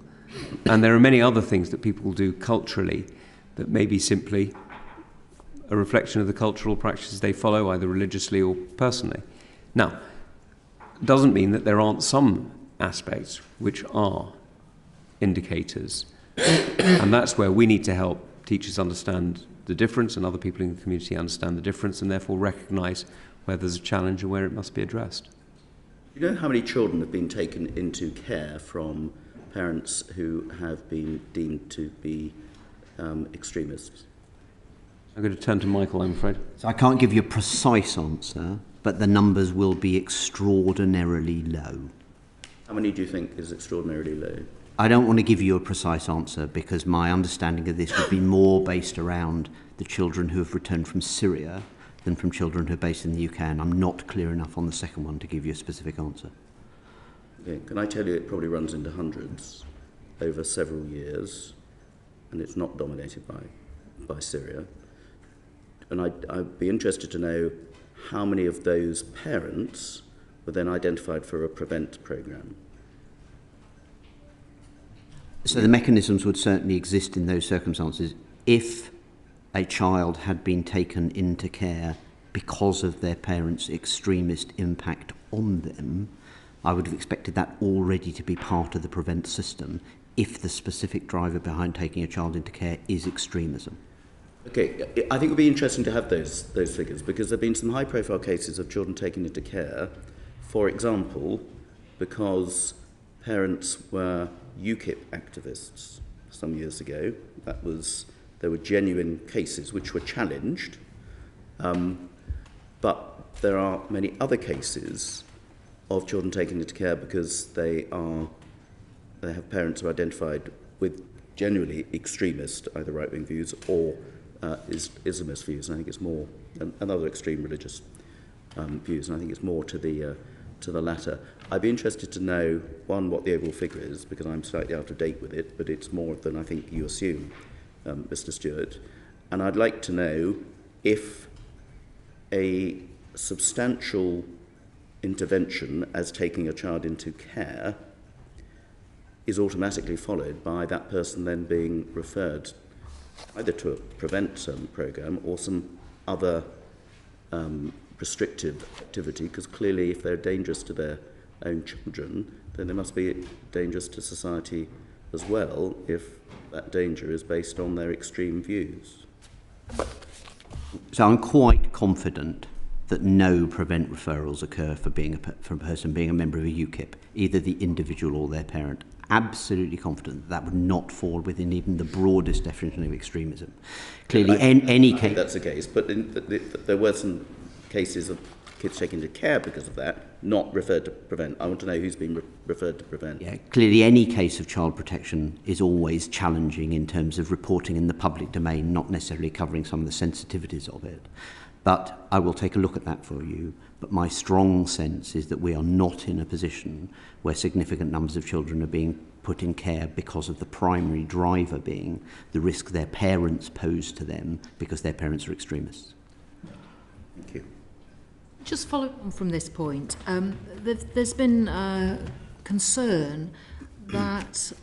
And there are many other things that people do culturally that may be simply a reflection of the cultural practices they follow, either religiously or personally. Now, it doesn't mean that there aren't some aspects which are indicators. And that's where we need to help teachers understand the difference and other people in the community understand the difference and therefore recognise where there's a challenge and where it must be addressed. Do you know how many children have been taken into care from parents who have been deemed to be extremists? I'm going to turn to Michael, I'm afraid. So I can't give you a precise answer, but the numbers will be extraordinarily low. How many do you think is extraordinarily low? I don't want to give you a precise answer because my understanding of this would be more based around the children who have returned from Syria than from children who are based in the UK, and I'm not clear enough on the second one to give you a specific answer. Okay. Can I tell you it probably runs into hundreds over several years, and it's not dominated by Syria. And I'd be interested to know how many of those parents were then identified for a PREVENT programme. So the mechanisms would certainly exist in those circumstances. If a child had been taken into care because of their parents' extremist impact on them, I would have expected that already to be part of the PREVENT system if the specific driver behind taking a child into care is extremism. Okay, I think it would be interesting to have those figures because there have been some high-profile cases of children taken into care, for example, because parents were UKIP activists some years ago. There were genuine cases which were challenged, but there are many other cases of children taken into care because they have parents who are identified with genuinely extremist, either right-wing views or Islamist views. And I think it's more, and other extreme religious views, and I think it's more to the latter. I'd be interested to know, one, what the overall figure is, because I'm slightly out of date with it, but it's more than I think you assume, Mr. Stewart. And I'd like to know if a substantial intervention as taking a child into care is automatically followed by that person then being referred either to a PREVENT programme or some other restrictive activity, because clearly if they're dangerous to their own children, then they must be dangerous to society as well if that danger is based on their extreme views. So I'm quite confident that no PREVENT referrals occur for a person being a member of a UKIP, either the individual or their parent. Absolutely confident that would not fall within even the broadest definition of extremism. Clearly, any case... that's the case, but there were some cases of kids taken into care because of that, not referred to PREVENT. I want to know who's been referred to PREVENT. Yeah, clearly any case of child protection is always challenging in terms of reporting in the public domain, not necessarily covering some of the sensitivities of it. But I will take a look at that for you. But my strong sense is that we are not in a position where significant numbers of children are being put in care because of the primary driver being the risk their parents pose to them because their parents are extremists. Thank you. Just following on from this point, there's been concern that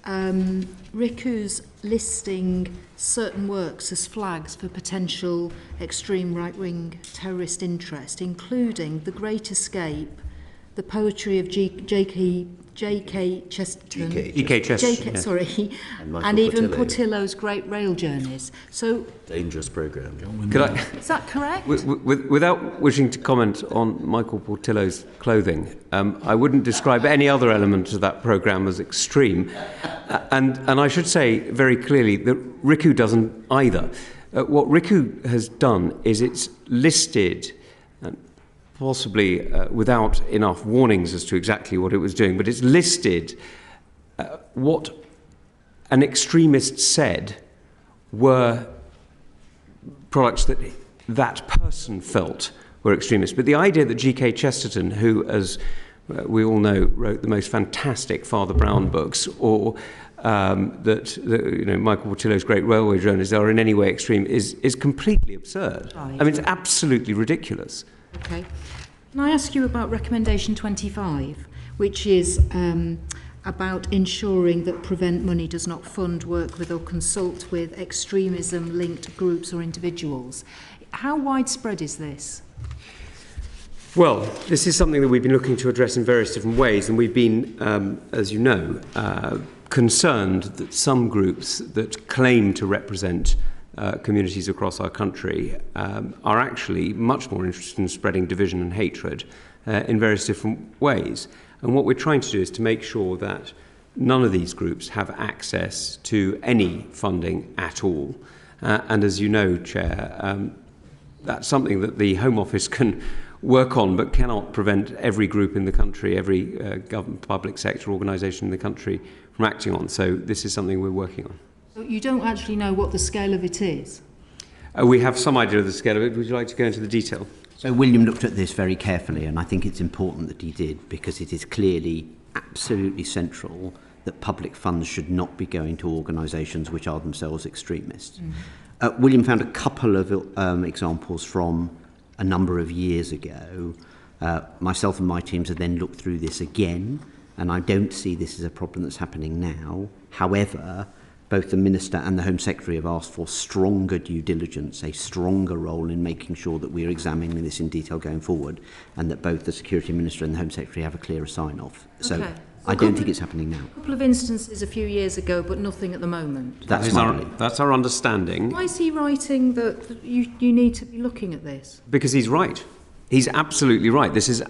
RICU's listing certain works as flags for potential extreme right-wing terrorist interest, including The Great Escape, the poetry of J.K. Chesterton, G.K. Chesterton, yes. sorry, and and even Portillo. Portillo's Great Rail Journeys. So, Dangerous programme. Could I, is that correct? without wishing to comment on Michael Portillo's clothing, I wouldn't describe any other element of that programme as extreme. And I should say very clearly that RICU doesn't either. What RICU has done is it's listed, possibly without enough warnings as to exactly what it was doing, but it's listed what an extremist said were products that that person felt were extremist. But the idea that G.K. Chesterton, who, as we all know, wrote the most fantastic Father Brown books, or Michael Portillo's Great Railway Journeys are in any way extreme, is completely absurd. Right. I mean, it's absolutely ridiculous. Okay. Can I ask you about recommendation 25, which is about ensuring that Prevent Money does not fund, work with or consult with extremism-linked groups or individuals? How widespread is this? Well, this is something that we've been looking to address in various different ways, and we've been, as you know, concerned that some groups that claim to represent communities across our country are actually much more interested in spreading division and hatred in various different ways. And what we're trying to do is to make sure that none of these groups have access to any funding at all. And as you know, Chair, that's something that the Home Office can work on, but cannot prevent every group in the country, every government, public sector organisation in the country from acting on. So this is something we're working on. So you don't actually know what the scale of it is? We have some idea of the scale of it. Would you like to go into the detail? So William looked at this very carefully, and I think it's important that he did, because it is clearly absolutely central that public funds should not be going to organisations which are themselves extremists. William found a couple of examples from a number of years ago. Myself and my teams have then looked through this again, and I don't see this as a problem that's happening now. However, both the Minister and the Home Secretary have asked for stronger due diligence, a stronger role in making sure that we're examining this in detail going forward, and that both the Security Minister and the Home Secretary have a clearer sign-off. So Okay. I don't think it's happening now. A couple of instances a few years ago, but nothing at the moment. That's our understanding. Why is he writing that you need to be looking at this? Because he's right. He's absolutely right. This is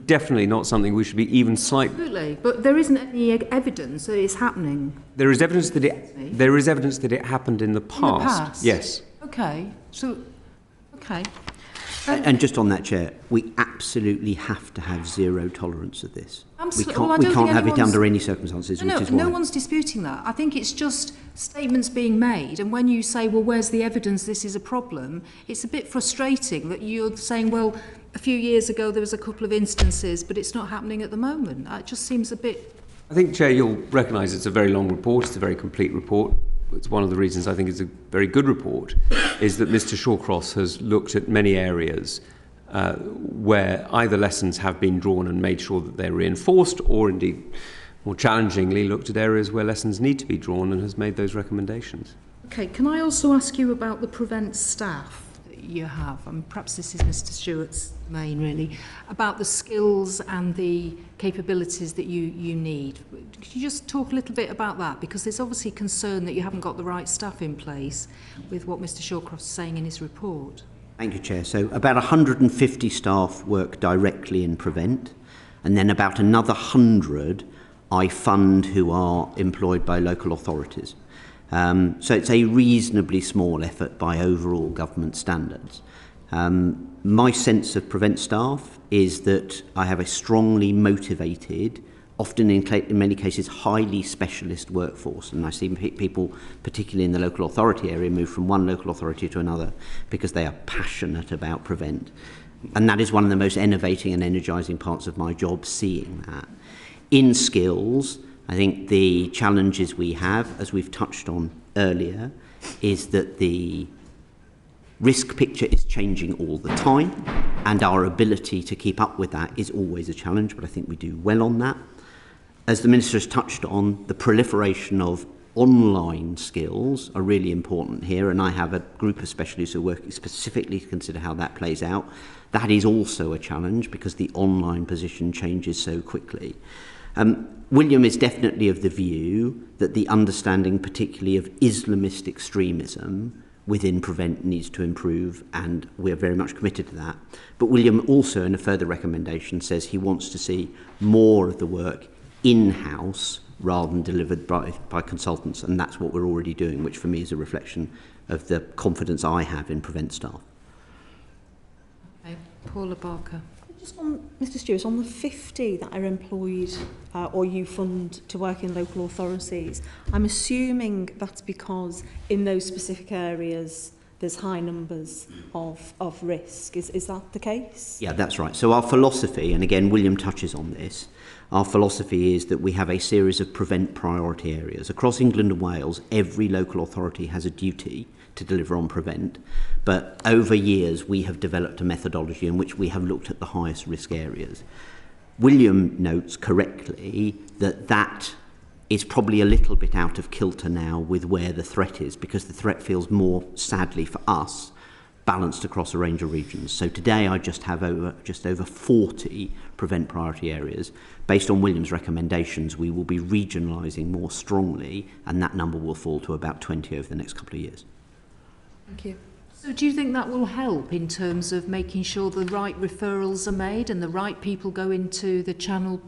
definitely not something we should be even slightly... Absolutely, but there isn't any evidence that it's happening. There is evidence that it happened in the past. In the past? Yes. Okay, so... Okay. And just on that, Chair, we absolutely have to have zero tolerance of this. We can't have it under any circumstances, which is why. No one's disputing that. I think it's just statements being made, and when you say, well, where's the evidence this is a problem, it's a bit frustrating that you're saying, well, a few years ago there was a couple of instances, but it's not happening at the moment. It just seems a bit... I think, Chair, you'll recognise it's a very long report. It's a very complete report. It's one of the reasons I think it's a very good report, is that Mr Shawcross has looked at many areas where either lessons have been drawn and made sure that they're reinforced, or indeed, more challengingly, looked at areas where lessons need to be drawn and has made those recommendations. Okay, can I also ask you about the Prevent staff that you have? Perhaps this is Mr Stewart's main, really, about the skills and the capabilities that you need. Could you just talk a little bit about that? Because there's obviously concern that you haven't got the right staff in place with what Mr Shawcross is saying in his report. Thank you, Chair. So about 150 staff work directly in Prevent, and then about another 100 I fund who are employed by local authorities. So it's a reasonably small effort by overall government standards. My sense of Prevent staff is that I have a strongly motivated, often in many cases highly specialist workforce, and I see people, particularly in the local authority area, move from one local authority to another because they are passionate about Prevent. And that is one of the most innovating and energising parts of my job, seeing that. In skills, I think the challenges we have, as we've touched on earlier, is that the risk picture is changing all the time, and our ability to keep up with that is always a challenge, but I think we do well on that. as the Minister has touched on, the proliferation of online skills are really important here, and I have a group of specialists who are working specifically to consider how that plays out. That is also a challenge because the online position changes so quickly. William is definitely of the view that the understanding particularly of Islamist extremism within Prevent needs to improve, and we're very much committed to that. But William also, in a further recommendation, says he wants to see more of the work in-house rather than delivered by consultants, and that's what we're already doing, which for me is a reflection of the confidence I have in Prevent staff. Okay. Paula Barker. Just on, Mr Stewart, on the 50 that are employed or you fund to work in local authorities, I'm assuming that's because in those specific areas there's high numbers of risk. Is that the case? Yeah, that's right. So our philosophy, and again William touches on this, our philosophy is that we have a series of Prevent priority areas. Across England and Wales, every local authority has a duty to deliver on Prevent, but over years we have developed a methodology in which we have looked at the highest risk areas. William notes correctly that that is probably a little bit out of kilter now with where the threat is, because the threat feels more, sadly for us, balanced across a range of regions. So today I just have over 40 Prevent priority areas. Based on William's recommendations, we will be regionalising more strongly, and that number will fall to about 20 over the next couple of years. Thank you. So do you think that will help in terms of making sure the right referrals are made and the right people go into the channel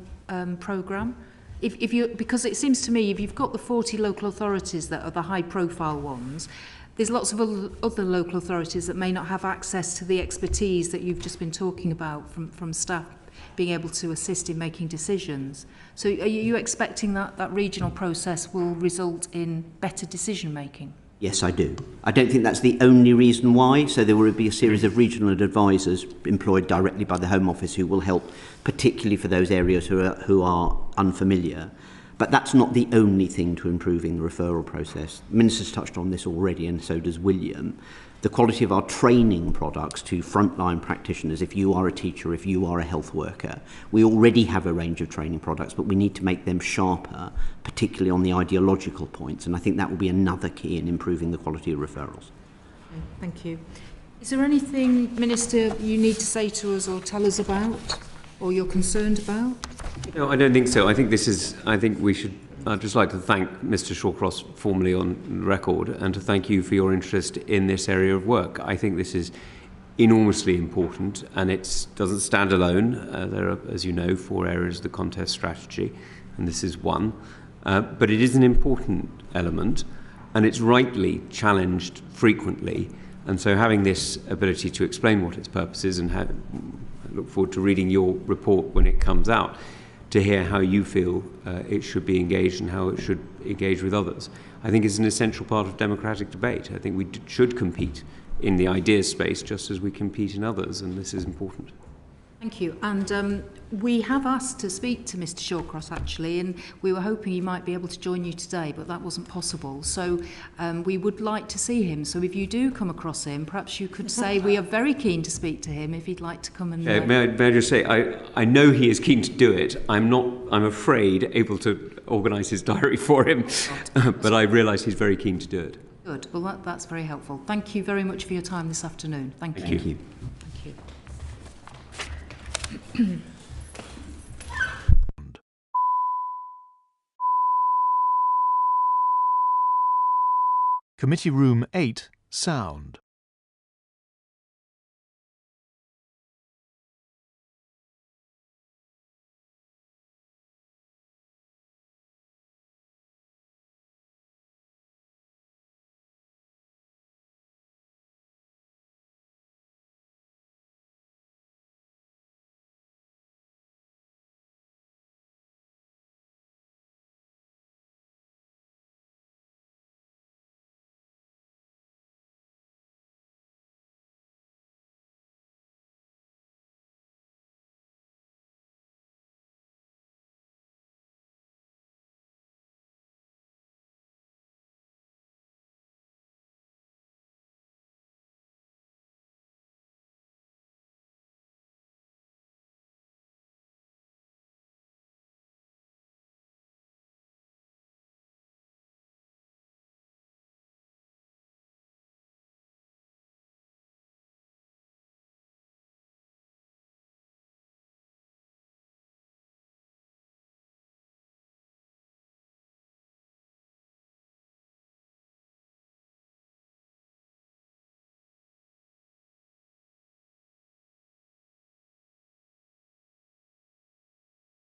programme? Because it seems to me if you've got the 40 local authorities that are the high profile ones, there's lots of other local authorities that may not have access to the expertise that you've just been talking about from staff being able to assist in making decisions. So are you expecting that regional process will result in better decision making? Yes, I do. I don't think that's the only reason why. So there will be a series of regional advisors employed directly by the Home Office who will help, particularly for those areas who are unfamiliar. But that's not the only thing to improving the referral process. The Minister's touched on this already, and so does William. The quality of our training products to frontline practitioners, if you are a teacher, if you are a health worker. We already have a range of training products, but we need to make them sharper, particularly on the ideological points, and I think that will be another key in improving the quality of referrals. Okay, thank you. Is there anything, Minister, you need to say to us or tell us about, or you're concerned about? No, I don't think so. I'd just like to thank Mr. Shawcross formally on record and to thank you for your interest in this area of work. I think this is enormously important, and it doesn't stand alone. There are, as you know, 4 areas of the contest strategy, and this is one. But it is an important element, and it's rightly challenged frequently. And so having this ability to explain what its purpose is, and I look forward to reading your report when it comes out, to hear how you feel it should be engaged and how it should engage with others. I think it's an essential part of democratic debate. I think we should compete in the ideas space just as we compete in others, and this is important. Thank you. And we have asked to speak to Mr Shawcross, actually, and we were hoping he might be able to join you today, but that wasn't possible. So we would like to see him. So if you do come across him, perhaps you could say we are very keen to speak to him if he'd like to come and... May I just say, I know he is keen to do it. I'm afraid, able to organise his diary for him, but I realise he's very keen to do it. Good. Well, that's very helpful. Thank you very much for your time this afternoon. Thank you. Thank you. Committee Room 8, Sound.